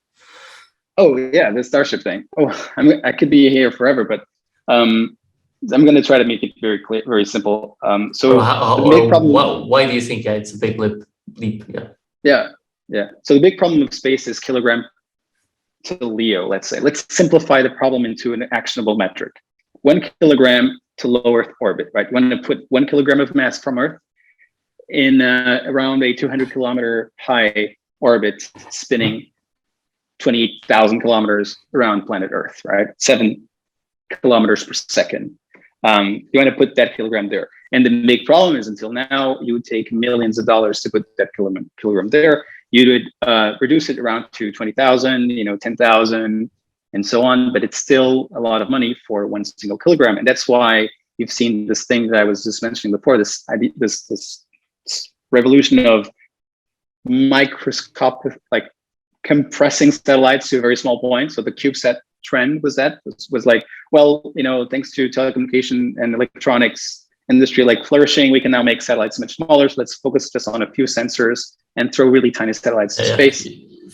Oh yeah, the Starship thing. I could be here forever, but I'm going to try to make it very clear, very simple. The big problem. Why do you think it's a big leap? Yeah. So the big problem of space is kilogram to LEO. Let's say. Let's simplify the problem into an actionable metric: 1 kilogram to low Earth orbit. Right? When I put 1 kilogram of mass from Earth in around a 200 kilometer high orbit, spinning 28,000 kilometers around planet Earth, right? 7 kilometers per second. You want to put that kilogram there. And the big problem is, until now, you would take millions of dollars to put that kilogram there. You would reduce it around to 20,000, 10,000, and so on. But it's still a lot of money for one single kilogram. And that's why you've seen this thing that I was just mentioning before, this idea, this revolution of microscopic, like compressing satellites to a very small point. So the CubeSat trend was like, well, thanks to telecommunication and electronics industry like flourishing, we can now make satellites much smaller. So let's focus just on a few sensors and throw really tiny satellites to space.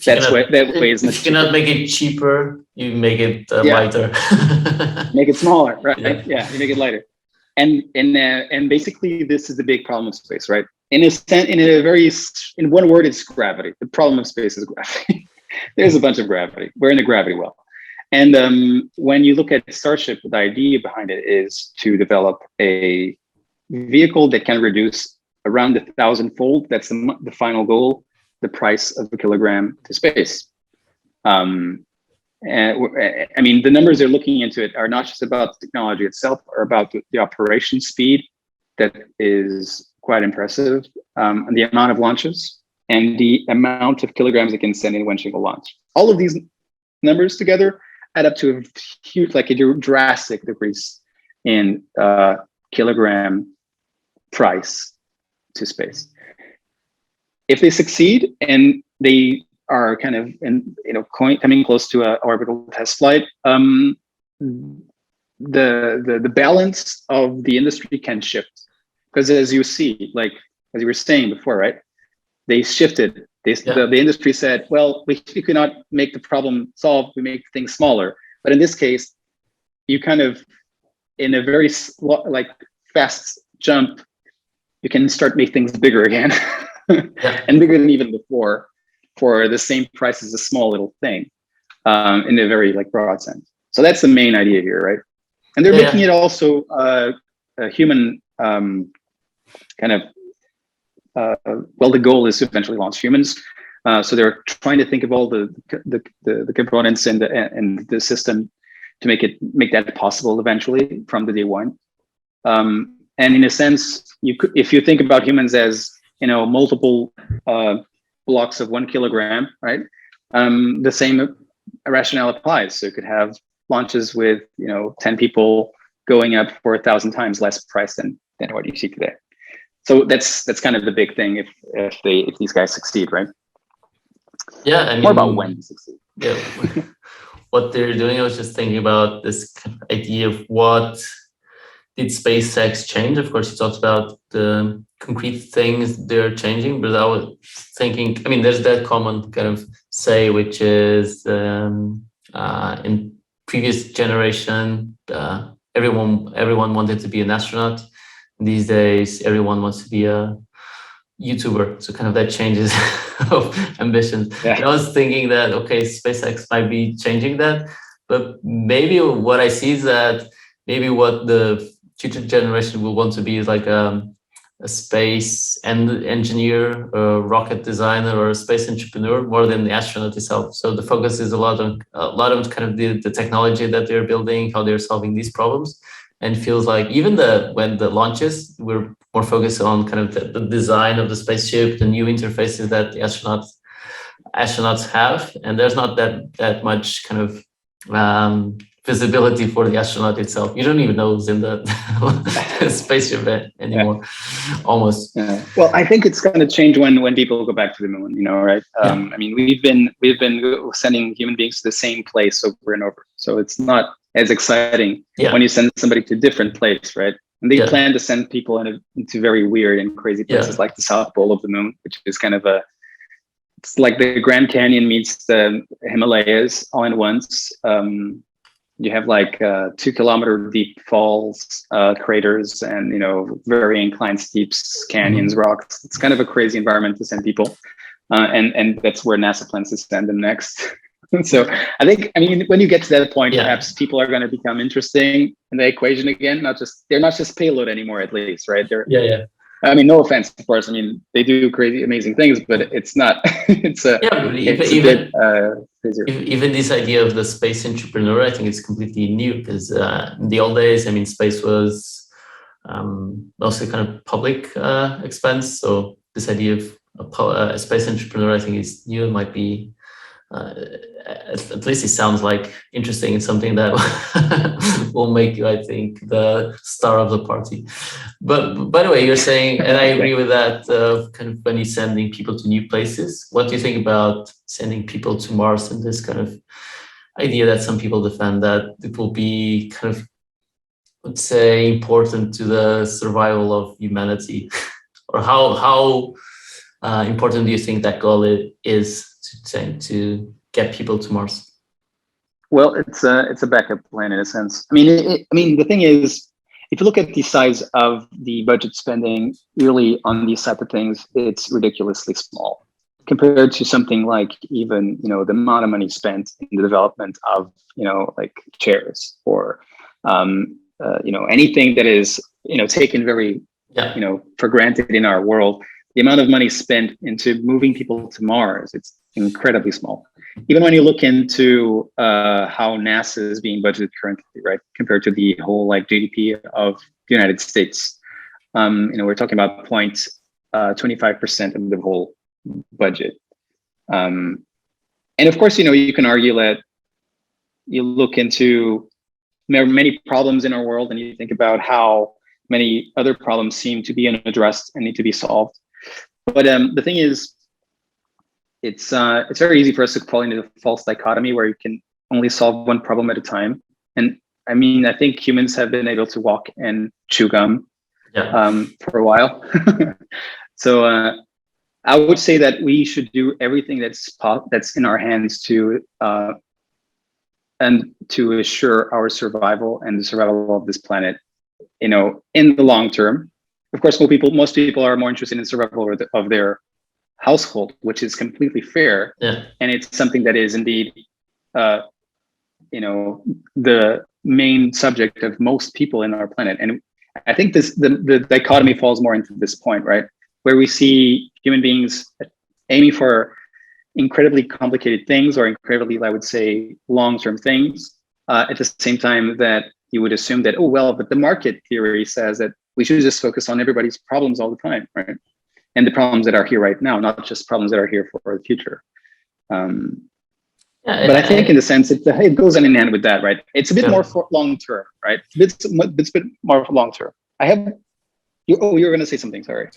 That way is much cheaper. You cannot make it cheaper, you make it lighter. Make it smaller, right? Yeah, you make it lighter. And basically this is the big problem of space, right? In one word, it's gravity. The problem of space is gravity. There's a bunch of gravity. We're in a gravity well. And when you look at Starship, the idea behind it is to develop a vehicle that can reduce around 1,000-fold. That's the final goal, the price of a kilogram to space. And the numbers they're looking into it are not just about the technology itself, or about the operation speed that is quite impressive, and the amount of launches and the amount of kilograms it can send in one single launch. All of these numbers together add up to a huge, like a drastic decrease in kilogram price to space. If they succeed and they are kind of coming close to an orbital test flight, the balance of the industry can shift, because as you see, like as you were saying before, right? They shifted. The industry said, well, we cannot make the problem solved. We make things smaller. But in this case, you kind of, in a very fast jump, you can start make things bigger again, and bigger than even before, for the same price as a small little thing, in a very broad sense. So that's the main idea here, right? And they're making it also a human kind of, well, the goal is to eventually launch humans. So they're trying to think of all the components and the system to make that possible eventually from the day one. And in a sense, if you think about humans as, you know, multiple blocks of 1 kilogram, right? The same rationale applies. So you could have launches with, you know, 10 people going up for 1,000 times less price than what you see today. So that's kind of the big thing if these guys succeed, right? Yeah, I mean, more about when to succeed. Yeah, what they're doing. I was just thinking about this kind of idea of what did SpaceX change. Of course, you talked about the concrete things they're changing, but I was thinking, I mean, there's that common kind of say, which is in previous generation, everyone wanted to be an astronaut. These days, everyone wants to be a YouTuber. So kind of that changes of ambitions. Yeah. And I was thinking that, okay, SpaceX might be changing that, but maybe what I see is that maybe what the future generation will want to be is like a space engineer, a rocket designer, or a space entrepreneur more than the astronaut itself. So the focus is a lot on kind of the technology that they're building, how they're solving these problems. And feels like even when the launches, we're more focused on kind of the design of the spaceship, the new interfaces that the astronauts have, and there's not that much kind of visibility for the astronaut itself. You don't even know who's in the spaceship anymore, almost. Yeah. Well, I think it's going to change when people go back to the moon. You know, right? I mean, we've been sending human beings to the same place over and over, so it's not as exciting when you send somebody to a different place, right? And they plan to send people into very weird and crazy places like the South Pole of the moon, which is kind of it's like the Grand Canyon meets the Himalayas all in once. You have like 2 kilometer deep falls, craters, and, you know, very inclined steeps, canyons, rocks. It's kind of a crazy environment to send people. And that's where NASA plans to send them next. So I mean, when you get to that point, perhaps people are going to become interesting in the equation again. They're not just payload anymore, at least, right? I mean, no offense, of course. I mean, they do crazy, amazing things, but it's not. Even this idea of the space entrepreneur, I think it's completely new, because in the old days, I mean, space was mostly kind of public expense. So this idea of a space entrepreneur, I think, is new. It might be. At least it sounds like interesting. It's something that will make you, I think, the star of the party. But by the way, you're saying, and I agree with that, kind of when you're sending people to new places. What do you think about sending people to Mars and this kind of idea that some people defend that it will be kind of, let's say, important to the survival of humanity? Or how important do you think that goal is to get people to Mars? Well, it's a backup plan in a sense. I mean, the thing is, if you look at the size of the budget spending really on these type of things, it's ridiculously small compared to something like even, you know, the amount of money spent in the development of, you know, like chairs or you know, anything that is, you know, taken very you know, for granted in our world. The amount of money spent into moving people to Mars, it's incredibly small. Even when you look into how NASA is being budgeted currently, right, compared to the whole like GDP of the United States, you know, we're talking about 0.25% of the whole budget. And of course, you know, you can argue that you look into many problems in our world and you think about how many other problems seem to be unaddressed and need to be solved. But the thing is, it's very easy for us to fall into the false dichotomy where you can only solve one problem at a time. And I mean, I think humans have been able to walk and chew gum for a while. So I would say that we should do everything that's in our hands to assure our survival and the survival of this planet, you know, in the long term. Of course, most people are more interested in survival of their household, which is completely fair. And it's something that is indeed the main subject of most people in our planet. And I think the dichotomy falls more into this point, right? Where we see human beings aiming for incredibly complicated things, or incredibly, I would say, long-term things, at the same time that you would assume that, oh, well, but the market theory says that we should just focus on everybody's problems all the time, right? And the problems that are here right now, not just problems that are here for the future. But I think, in the sense, it goes hand in hand with that, right? It's a bit more for long-term, right? It's a bit more for long-term. You were going to say something, sorry.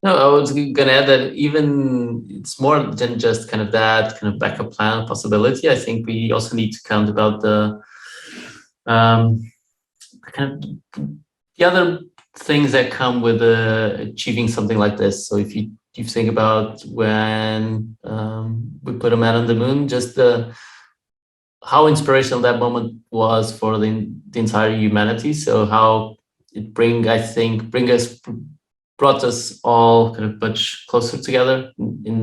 No, I was going to add that even it's more than just kind of that kind of backup plan possibility. I think we also need to count about the kind of the other things that come with achieving something like this. So if you think about when we put a man on the moon, just how inspirational that moment was for the entire humanity. So how it brought us all kind of much closer together in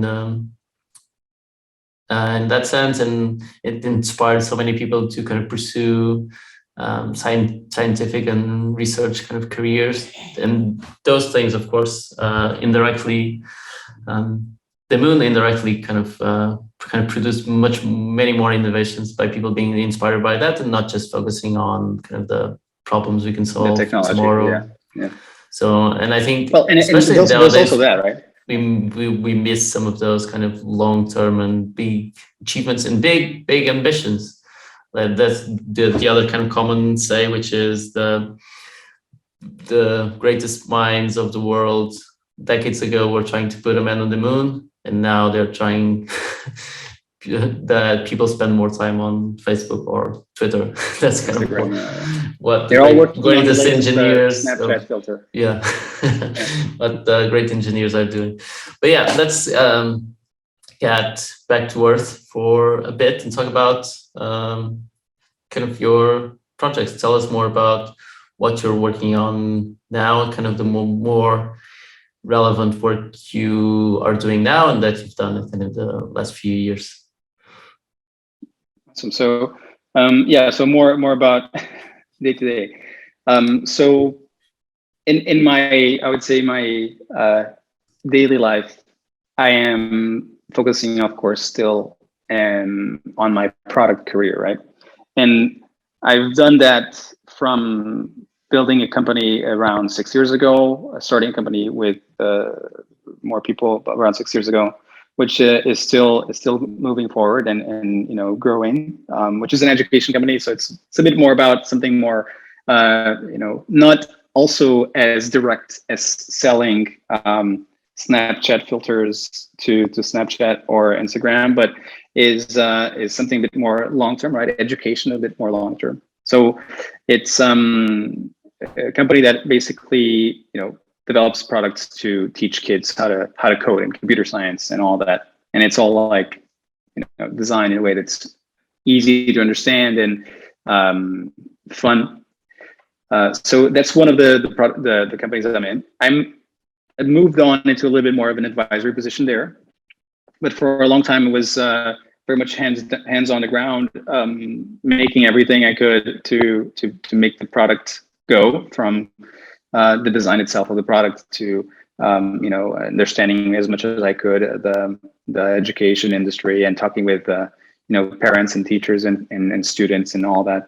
that sense, and it inspired so many people to kind of pursue scientific and research kind of careers, and those things, of course, indirectly, the moon indirectly kind of produced many more innovations by people being inspired by that, and not just focusing on kind of the problems we can solve tomorrow. Yeah. So, and I think, well, and especially there's also that, right? We miss some of those kind of long-term and big achievements and big ambitions. That's the other kind of common say, which is the greatest minds of the world decades ago were trying to put a man on the moon, and now they're trying that people spend more time on Facebook or Twitter. That's kind of what they're all working on greatest engineers. Snapchat filter. Yeah, what the great engineers are doing. But yeah, let's get back to Earth for a bit and talk about kind of your projects. Tell us more about what you're working on now, kind of the more relevant work you are doing now and that you've done in the last few years. Awesome. So so more about day to day. So in my, I would say, my daily life, I am focusing, of course, still on my product career, right? And I've done that from building a company around 6 years ago, starting a company with more people around 6 years ago, which is still moving forward and growing, which is an education company. So it's a bit more about something more, not also as direct as selling Snapchat filters to Snapchat or Instagram, but is something a bit more long-term, right? Education a bit more long-term. So it's a company that basically, develops products to teach kids how to code and computer science and all that. And it's all like, designed in a way that's easy to understand and fun. So that's one of the companies that I'm in. I moved on into a little bit more of an advisory position there, but for a long time it was very much hands on the ground, making everything I could to make the product go from the design itself of the product to understanding as much as I could the education industry and talking with parents and teachers and students and all that.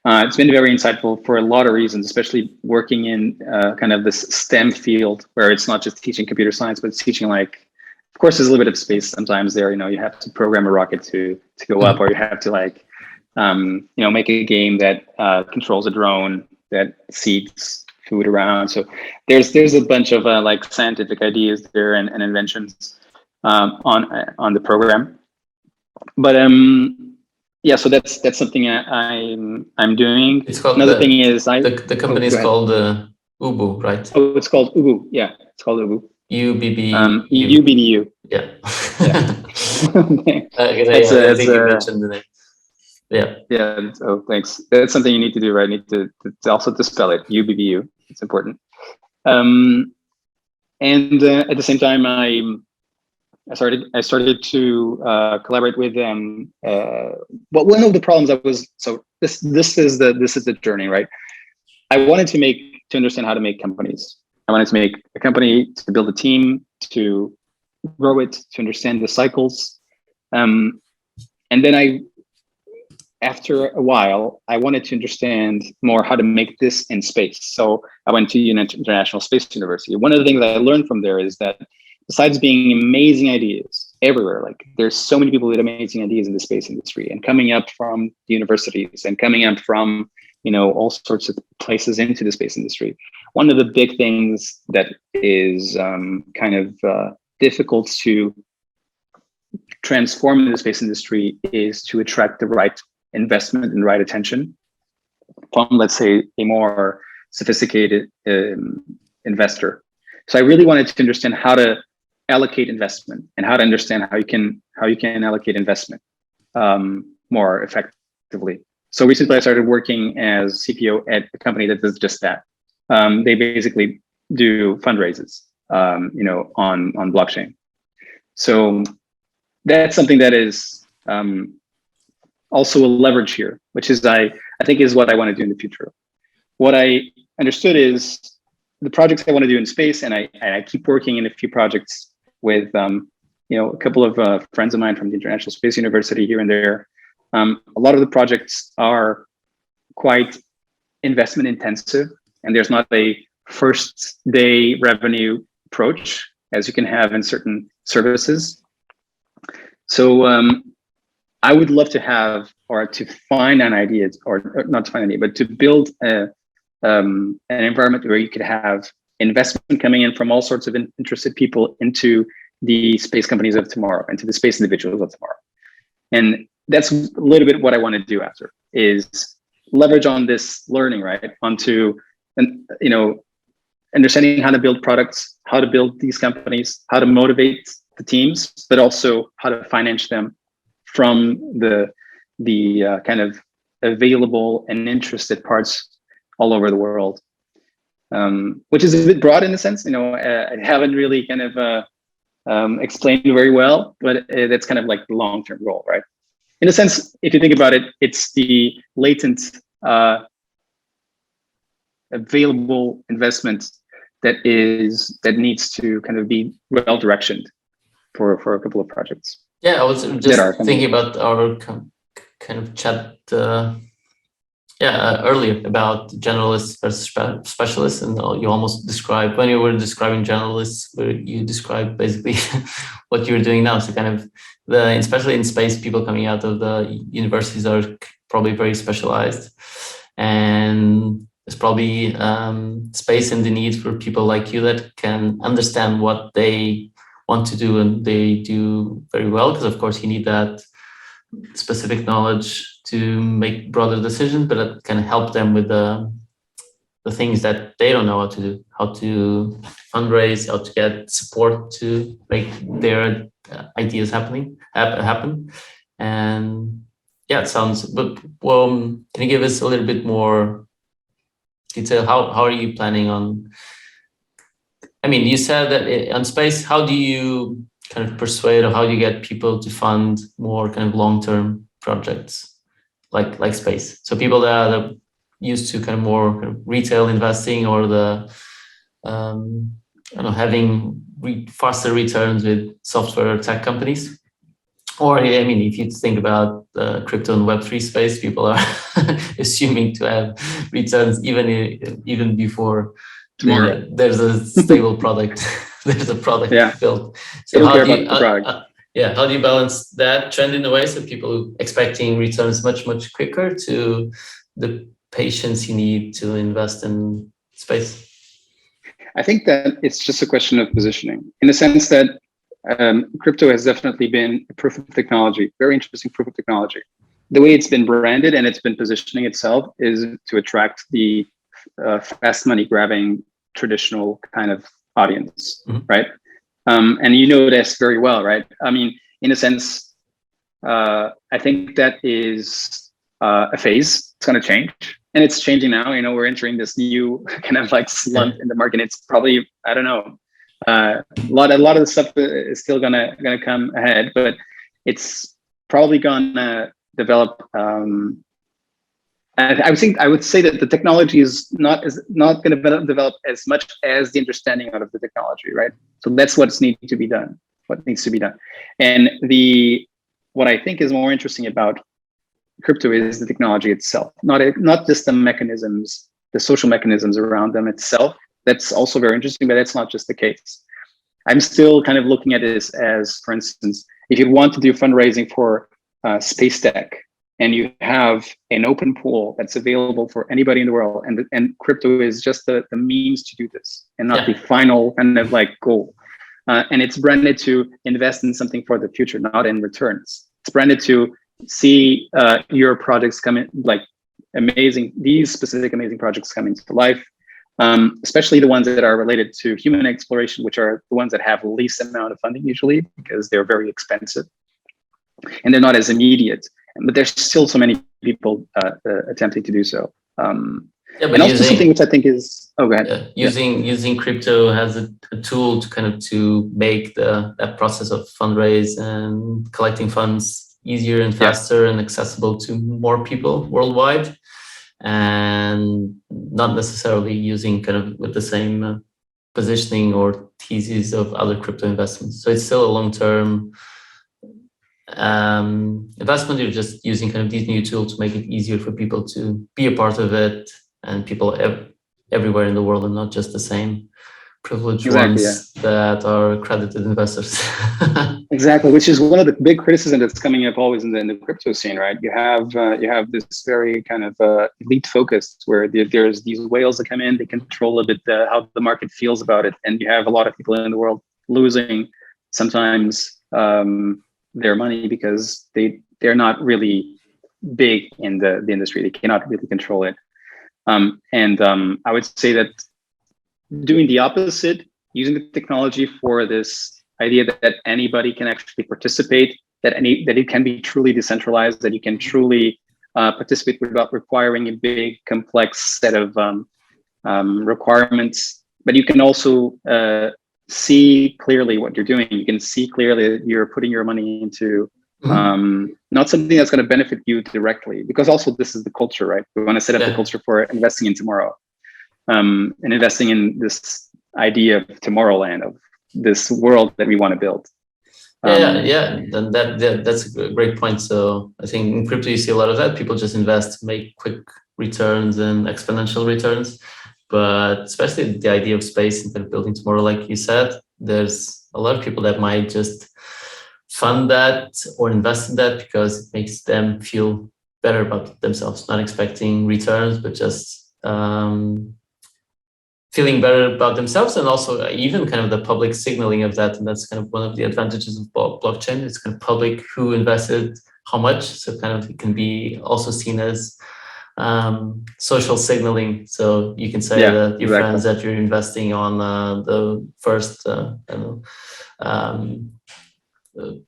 It's been very insightful for a lot of reasons, especially working in kind of this STEM field where it's not just teaching computer science, but it's teaching, like, of course, there's a little bit of space sometimes there. You have to program a rocket to go up, or you have to make a game that controls a drone that seeds food around. So there's a bunch of scientific ideas there and inventions on the program. But so that's something I'm doing. It's called another thing is the company is called ubbu, right? Oh, it's called ubbu. Yeah, it's called ubbu. UBB. UBBU. Yeah. I think you mentioned the name. Yeah. Oh, thanks. That's something you need to do, right? You need to also to spell it. UBBU. It's important. And at the same time, I started to collaborate with them. Well, one of the problems this is the journey, right? I wanted to understand how to make companies. I wanted to make a company, to build a team, to grow it, to understand the cycles. And then after a while, I wanted to understand more how to make this in space. So I went to International Space University. One of the things I learned from there is that besides being amazing ideas everywhere, like there's so many people with amazing ideas in the space industry and coming up from the universities and coming up from, all sorts of places into the space industry. One of the big things that is difficult to transform in the space industry is to attract the right investment and right attention from, let's say, a more sophisticated investor. So I really wanted to understand how to allocate investment and how to understand how you can allocate investment more effectively. So recently I started working as CPO at a company that does just that. They basically do fundraisers, on blockchain. So that's something that is also a leverage here, which is I think is what I want to do in the future. What I understood is the projects I want to do in space, and I keep working in a few projects with a couple of friends of mine from the International Space University here and there. A lot of the projects are quite investment intensive, and there's not a first day revenue approach as you can have in certain services. So I would love to have, or to find an idea, or not to find an idea, but to build an environment where you could have investment coming in from all sorts of interested people into the space companies of tomorrow, into the space individuals of tomorrow. And that's a little bit what I want to do after, is leverage on this learning, right? Onto, understanding how to build products, how to build these companies, how to motivate the teams, but also how to finance them from the kind of available and interested parts all over the world, which is a bit broad in a sense. I haven't really kind of explained very well, but that's kind of like the long-term goal, right? In a sense, if you think about it, it's the latent available investment that needs to kind of be well directioned for a couple of projects. Yeah, I was just thinking about our kind of chat earlier about generalists versus specialists, and you almost described, when you were describing generalists, where you described basically what you're doing now. So kind of especially in space, people coming out of the universities are probably very specialized, and there's probably space and the need for people like you that can understand what they want to do, and they do very well, because of course you need that specific knowledge to make broader decisions, but it can help them with the things that they don't know how to do, how to fundraise, how to get support to make their ideas happen. And yeah, it sounds, but can you give us a little bit more detail? How are you planning on, I mean, you said that on space, how do you kind of persuade, or how do you get people to fund more kind of long-term projects like space? So people that are used to kind of more kind of retail investing, or the having faster returns with software or tech companies. Or, I mean, if you think about the crypto and Web3 space, people are assuming to have returns even before there's a stable product. There's a product built. So how do you balance that trend in a way, so people expecting returns much quicker to the patience you need to invest in space? I think that it's just a question of positioning, in the sense that crypto has definitely been a proof of technology, very interesting proof of technology. The way it's been branded and it's been positioning itself is to attract the fast money grabbing traditional kind of audience, right? And you know this very well, right? I mean, in a sense, I think that is a phase. It's going to change, and it's changing now. We're entering this new kind of like slump in the market. It's probably, I don't know, a lot of the stuff is still gonna come ahead, but it's probably gonna develop. And I would say that the technology is not going to develop as much as the understanding of the technology, right? So that's what needs to be done. And what I think is more interesting about crypto is the technology itself, not just the mechanisms, the social mechanisms around them itself. That's also very interesting, but that's not just the case. I'm still kind of looking at this as, for instance, if you want to do fundraising for space tech, and you have an open pool that's available for anybody in the world, and crypto is just the means to do this, and not the final kind of like goal. And it's branded to invest in something for the future, not in returns. It's branded to see your projects come in, like these specific amazing projects coming to life, especially the ones that are related to human exploration, which are the ones that have the least amount of funding usually, because they're very expensive and they're not as immediate. But there's still so many people attempting to do so. And also something which I think is, go ahead. Using crypto as a tool to make that process of fundraise and collecting funds easier and faster and accessible to more people worldwide, and not necessarily using with the same positioning or thesis of other crypto investments. So it's still a long-term investment. You're just using these new tools to make it easier for people to be a part of it, and people everywhere in the world, and not just the same privileged ones that are accredited investors. Exactly, which is one of the big criticisms that's coming up always in the crypto scene, right? You have this very kind of elite focus where there's these whales that come in, they control a bit how the market feels about it, and you have a lot of people in the world losing sometimes their money because they're not really big in the industry. They cannot really control it. I would say that doing the opposite, using the technology for this idea that anybody can actually participate, that it can be truly decentralized, that you can truly participate without requiring a big complex set of requirements, but you can also see clearly what you're doing. You can see clearly that you're putting your money into not something that's going to benefit you directly, because also this is the culture, right? We want to set up the culture for investing in tomorrow, and investing in this idea of Tomorrowland, of this world that we want to build. Then that's a great point. So I think in crypto you see a lot of that. People just invest, make quick returns and exponential returns. But especially the idea of space and building tomorrow, like you said, there's a lot of people that might just fund that or invest in that because it makes them feel better about themselves, not expecting returns, but just feeling better about themselves, and also even the public signaling of that. And that's one of the advantages of blockchain. It's public who invested how much, so it can be also seen as social signaling. So you can say that your friends that you're investing on the first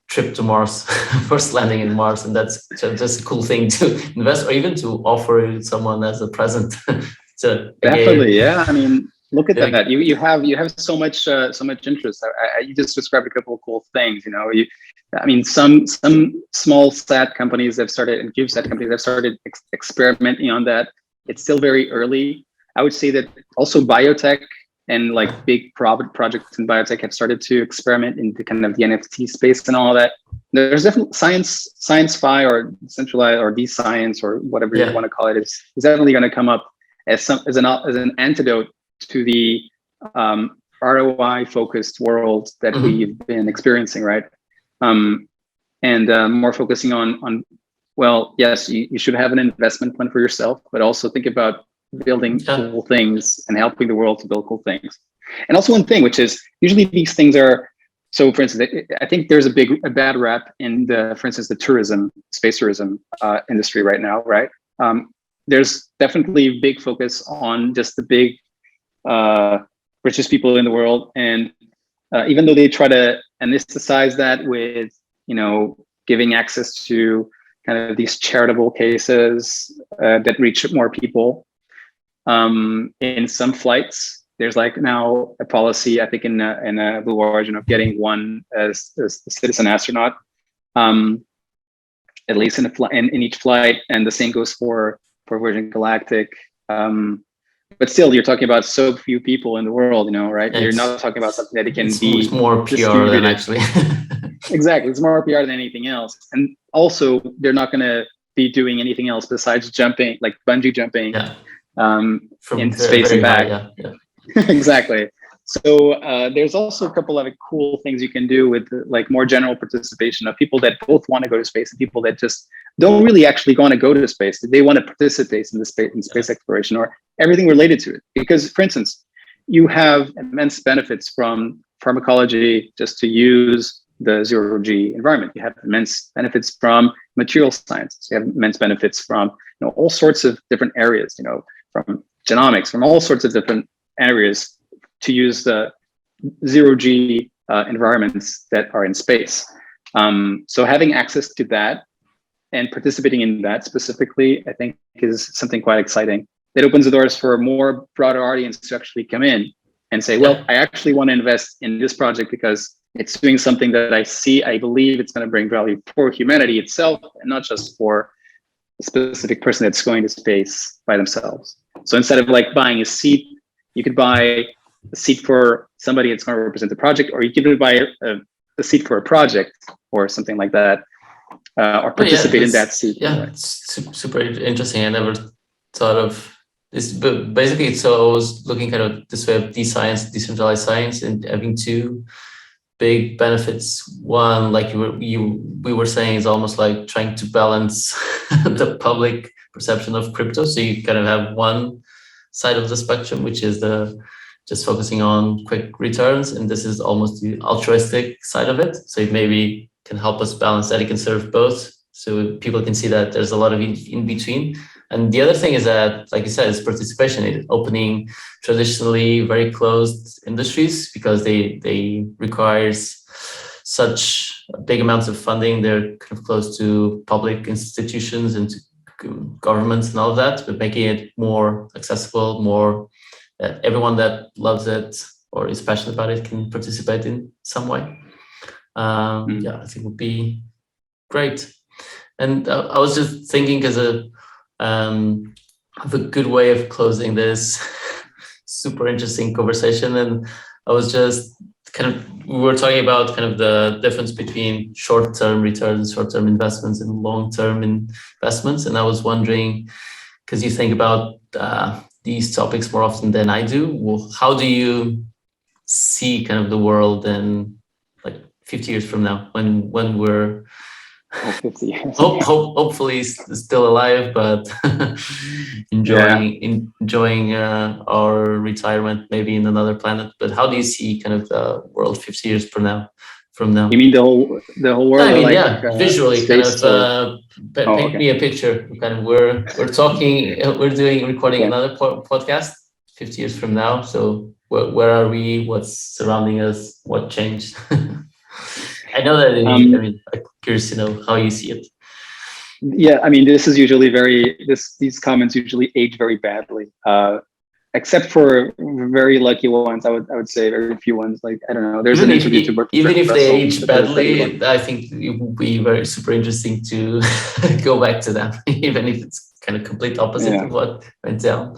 trip to Mars, first landing in Mars, and that's just a cool thing to invest, or even to offer someone as a present. So definitely, I mean, look at that. You have so much interest. You just described a couple of cool things. I mean, some small stat companies have started, and CubeSat companies have started experimenting on that. It's still very early. I would say that also biotech and big projects in biotech have started to experiment in the the NFT space and all of that. There's definitely science-fi or centralized or de-science or whatever you want to call it. Is definitely going to come up as an antidote to the ROI-focused world that we've been experiencing, right? And more focusing on well, yes, you should have an investment plan for yourself, but also think about building cool things and helping the world to build cool things. And also one thing, which is usually these things are, so for instance, I think there's a bad rap in for instance, the space tourism industry right now, right? There's definitely big focus on just the big richest people in the world. And even though they try to anesthetize that with, giving access to these charitable cases that reach more people in some flights, there's like now a policy, I think in Blue Origin, of getting one as a citizen astronaut, at least in each flight, and the same goes for Virgin Galactic. But still, you're talking about so few people in the world, right? You're not talking about something that it can be. It's more PR than actually. Exactly, it's more PR than anything else, and also they're not going to be doing anything else besides jumping, like bungee jumping, into space and back. High, yeah. Exactly. So there's also a couple of cool things you can do with like more general participation of people that both want to go to space and people that just don't really actually want to go to space. They want to participate in space exploration or everything related to it. Because, for instance, you have immense benefits from pharmacology just to use the zero-G environment. You have immense benefits from material science. You have immense benefits from all sorts of different areas. From genomics, from all sorts of different areas to use the zero-G environments that are in space. So having access to that and participating in that specifically, I think is something quite exciting. It opens the doors for a more broader audience to actually come in and say, well, I actually want to invest in this project because it's doing something that I believe it's going to bring value for humanity itself and not just for a specific person that's going to space by themselves. So instead of like buying a seat, you could buy a seat for somebody that's going to represent the project, or you could buy a seat for a project or something like that, or participate in that seat. Yeah, it's super interesting. I never thought of this, but basically, it's so I was looking kind of this way of decentralized science, and having two big benefits. One, like we were saying, is almost like trying to balance the public perception of crypto. So you kind of have one side of the spectrum, which is just focusing on quick returns, and this is almost the altruistic side of it. So it maybe can help us balance that. It can serve both, so people can see that there's a lot of in between. And the other thing is that, like you said, is participation. It's opening traditionally very closed industries because they requires such big amounts of funding. They're kind of close to public institutions and to governments and all of that, but making it more accessible, more that everyone that loves it or is passionate about it can participate in some way. Yeah, I think would be great. And I was just thinking as of a good way of closing this super interesting conversation. And I was just we were talking about kind of the difference between short-term returns, short-term investments and long-term investments. And I was wondering, because you think about these topics more often than I do, well, how do you see kind of the world in like 50 years from now, when we're 50 years. hopefully still alive, but enjoying our retirement, maybe in another planet. But how do you see kind of the world 50 years from now? You mean the whole world? I mean, visually, kind of paint me a picture. Kind of we're recording another podcast 50 years from now. So where are we? What's surrounding us? What changed? I know that. I'm curious to know how you see it. Yeah, I mean, this is usually these comments usually age very badly, except for very lucky ones. I would say very few ones. Like, I don't know. There's an interview to even if they age badly, I think it would be very super interesting to go back to them, even if it's kind of complete opposite of what went down.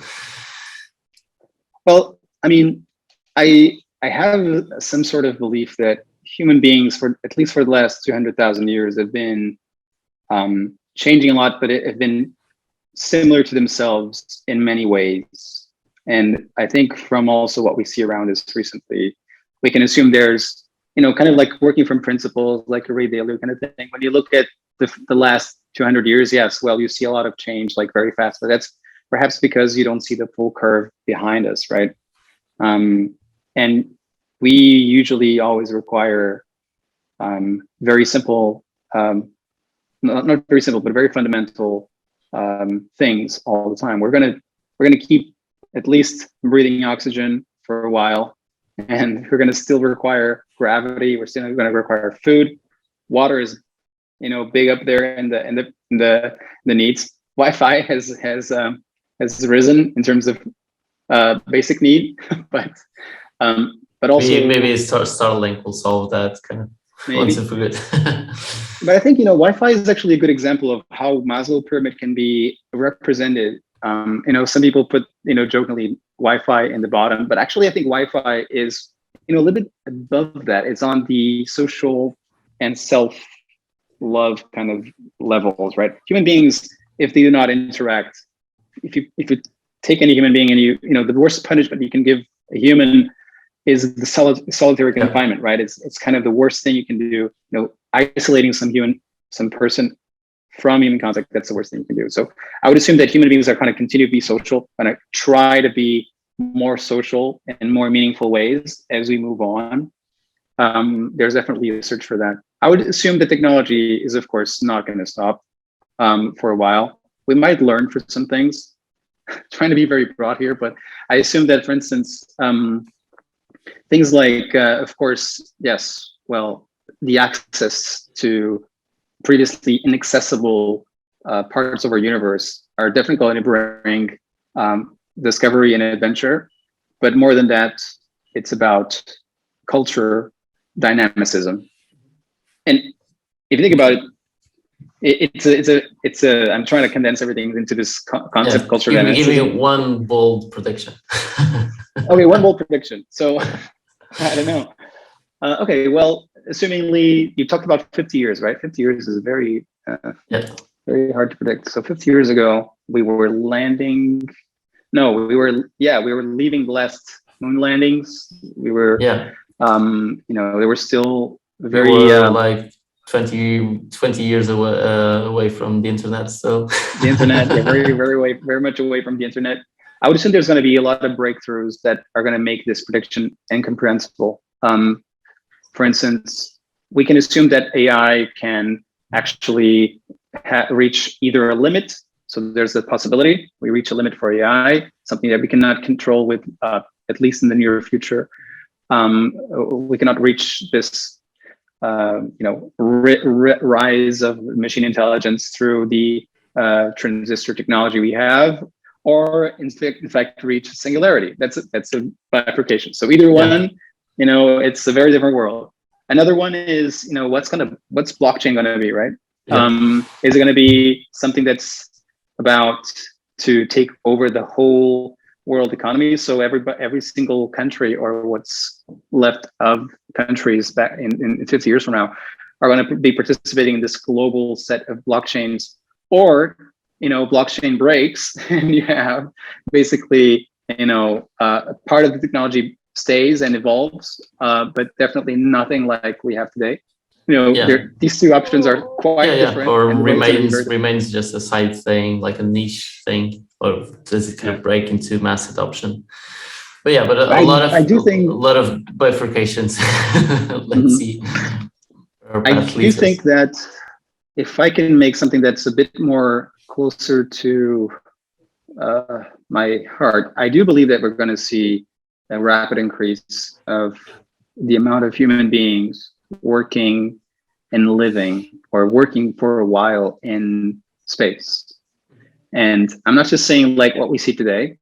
Well, I mean, I have some sort of belief that human beings, at least for the last 200,000 years, have been changing a lot, but it have been similar to themselves in many ways. And I think from also what we see around us recently, we can assume there's, kind of like working from principles, like a Ray Dalio kind of thing. When you look at the last 200 years, yes, well, you see a lot of change like very fast, but that's perhaps because you don't see the full curve behind us, right? And we usually always require very simple, not very simple, but very fundamental things all the time. We're gonna keep at least breathing oxygen for a while, and we're gonna still require gravity. We're still gonna require food. Water is, big up there in the needs. Wi-Fi has risen in terms of basic need, but also maybe Starlink will solve that kind of once and for good. But I think, Wi-Fi is actually a good example of how Maslow pyramid can be represented. Some people put, jokingly Wi-Fi in the bottom, but actually I think Wi-Fi is, a little bit above that. It's on the social and self-love kind of levels, right? Human beings, if they do not interact, if you take any human being and the worst punishment you can give a human is the solitary confinement, right? It's kind of the worst thing you can do. Isolating some person from human contact, that's the worst thing you can do. So I would assume that human beings are kind of continue to be social, kind of try to be more social in more meaningful ways as we move on. There's definitely a search for that. I would assume that technology is, of course, not going to stop for a while. We might learn for some things. Trying to be very broad here, but I assume that, for instance, things like, of course, yes, well, the access to previously inaccessible parts of our universe are definitely going to bring discovery and adventure. But more than that, it's about culture, dynamicism. And if you think about it, it's a. I'm trying to condense everything into this concept, culture, dynamicism. Give me one bold prediction. Okay, one bold prediction. So I don't know. Okay, well, assumingly you talked about 50 years, right? 50 years is very very hard to predict. So 50 years ago, we were leaving the last moon landings. We were, they were still very like 20 years away from the internet. So the internet, very much away from the internet. I would assume there's going to be a lot of breakthroughs that are going to make this prediction incomprehensible. For instance, we can assume that AI can actually reach either a limit. So there's a possibility we reach a limit for AI, something that we cannot control with, at least in the near future. We cannot reach this, rise of machine intelligence through the transistor technology we have, or in fact reach singularity. That's a bifurcation. So either one, it's a very different world. Another one is, what's blockchain gonna be, right? Is it gonna be something that's about to take over the whole world economy? So every single country, or what's left of countries back in 50 years from now, are going to be participating in this global set of blockchains, or blockchain breaks and you have basically part of the technology stays and evolves, but definitely nothing like we have today. These two options are quite different. Or remains just a side thing, like a niche thing, or does it kind of break into mass adoption? But a lot of bifurcations. Let's see. I do think that if I can make something that's a bit more closer to my heart, I do believe that we're going to see a rapid increase of the amount of human beings working and living, or working for a while in space. And I'm not just saying like what we see today,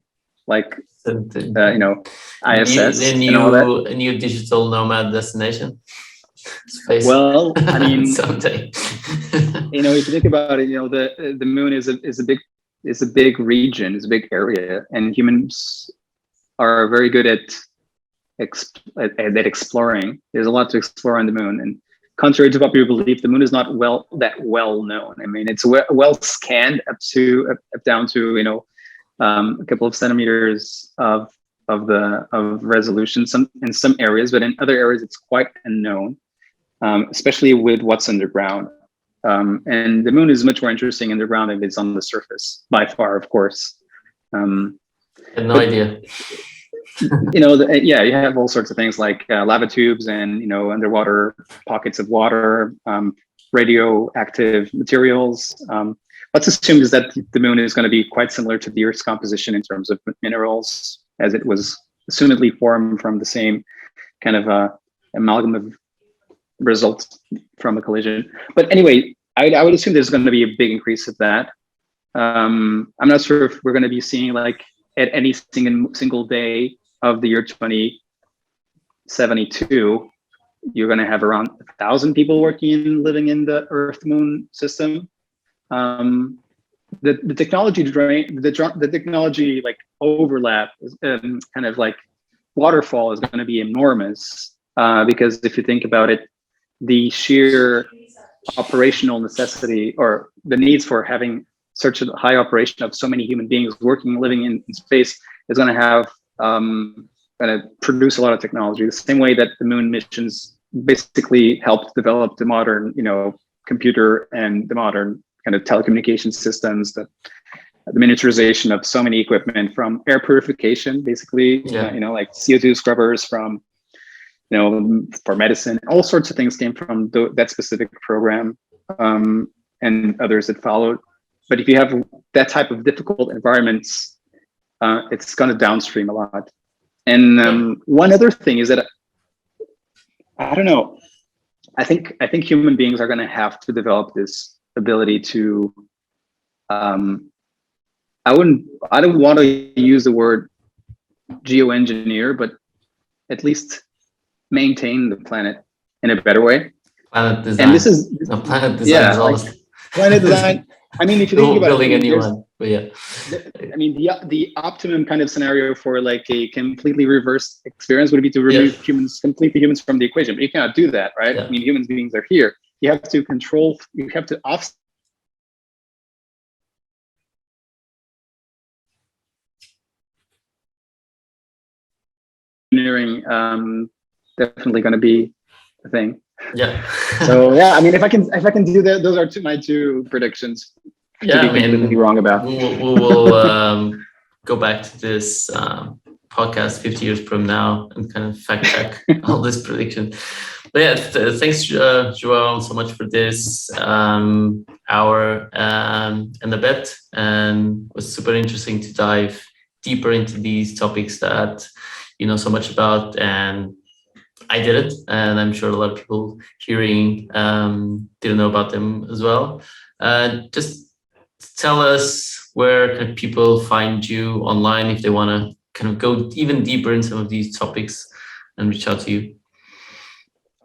like ISS and all that. A new digital nomad destination. Space. Well, I mean, someday. If you think about it, the moon is a big region, is a big area, and humans are very good at exploring. There's a lot to explore on the moon, and contrary to popular belief, the moon is not that well known. I mean, it's well scanned up down to a couple of centimeters of resolution in some areas, but in other areas it's quite unknown, especially with what's underground. And the moon is much more interesting underground than it is on the surface, by far, of course. I had no idea. You have all sorts of things like lava tubes and underwater pockets of water, radioactive materials. What's assumed is that the moon is going to be quite similar to the Earth's composition in terms of minerals, as it was assumedly formed from the same kind of amalgam of results from a collision. But anyway, I would assume there's going to be a big increase of that. I'm not sure if we're going to be seeing like at any single day of the year 2072, you're going to have around 1,000 people living in the Earth Moon system. The technology the technology like overlap and kind of like waterfall is going to be enormous, because if you think about it, the sheer operational necessity or the needs for having such a high operation of so many human beings living in space is going to have going to produce a lot of technology, the same way that the moon missions basically helped develop the modern, computer and the modern kind of telecommunication systems, the miniaturization of so many equipment, from air purification, basically, like CO2 scrubbers, from, for medicine, all sorts of things came from that specific program, and others that followed. But if you have that type of difficult environments, it's going to downstream a lot. And one other thing is that, I don't know, I think human beings are going to have to develop this ability to, I don't want to use the word geoengineer, but at least maintain the planet in a better way. Planet design. And this is planet design is always planet design. I mean, if you think about building it, a new one, but yeah. I mean, the optimum kind of scenario for like a completely reverse experience would be to remove humans from the equation, but you cannot do that, right? I mean, human beings are here. You have to offset engineering, definitely going to be a thing. Yeah. So yeah, I mean, if I can do that, those are my two predictions. Yeah, to be completely wrong about. We will go back to this podcast 50 years from now and kind of fact check all this prediction. But yeah, thanks, João, so much for this hour and a bit. And it was super interesting to dive deeper into these topics that you know so much about, and I didn't, and I'm sure a lot of people hearing didn't know about them as well. Just tell us where can people find you online if they want to kind of go even deeper in some of these topics and reach out to you.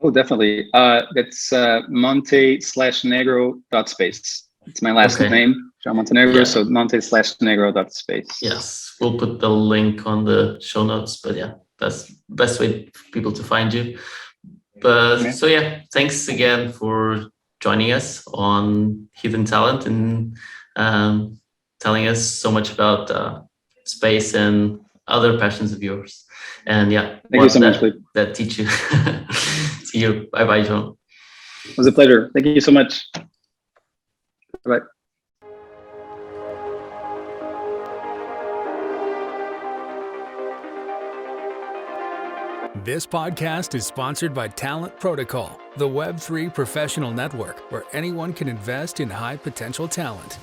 Oh, definitely. That's monte/negro.space. It's my last name, João Montenegro. Yeah. So monte/negro.space. Yes, we'll put the link on the show notes. But yeah, that's the best way for people to find you. But so yeah, thanks again for joining us on Hidden Talent and telling us so much about space and other passions of yours. And yeah, thank you so much. That teach you. See you. Bye bye, João. It was a pleasure. Thank you so much. Bye. This podcast is sponsored by Talent Protocol, the Web3 professional network where anyone can invest in high potential talent.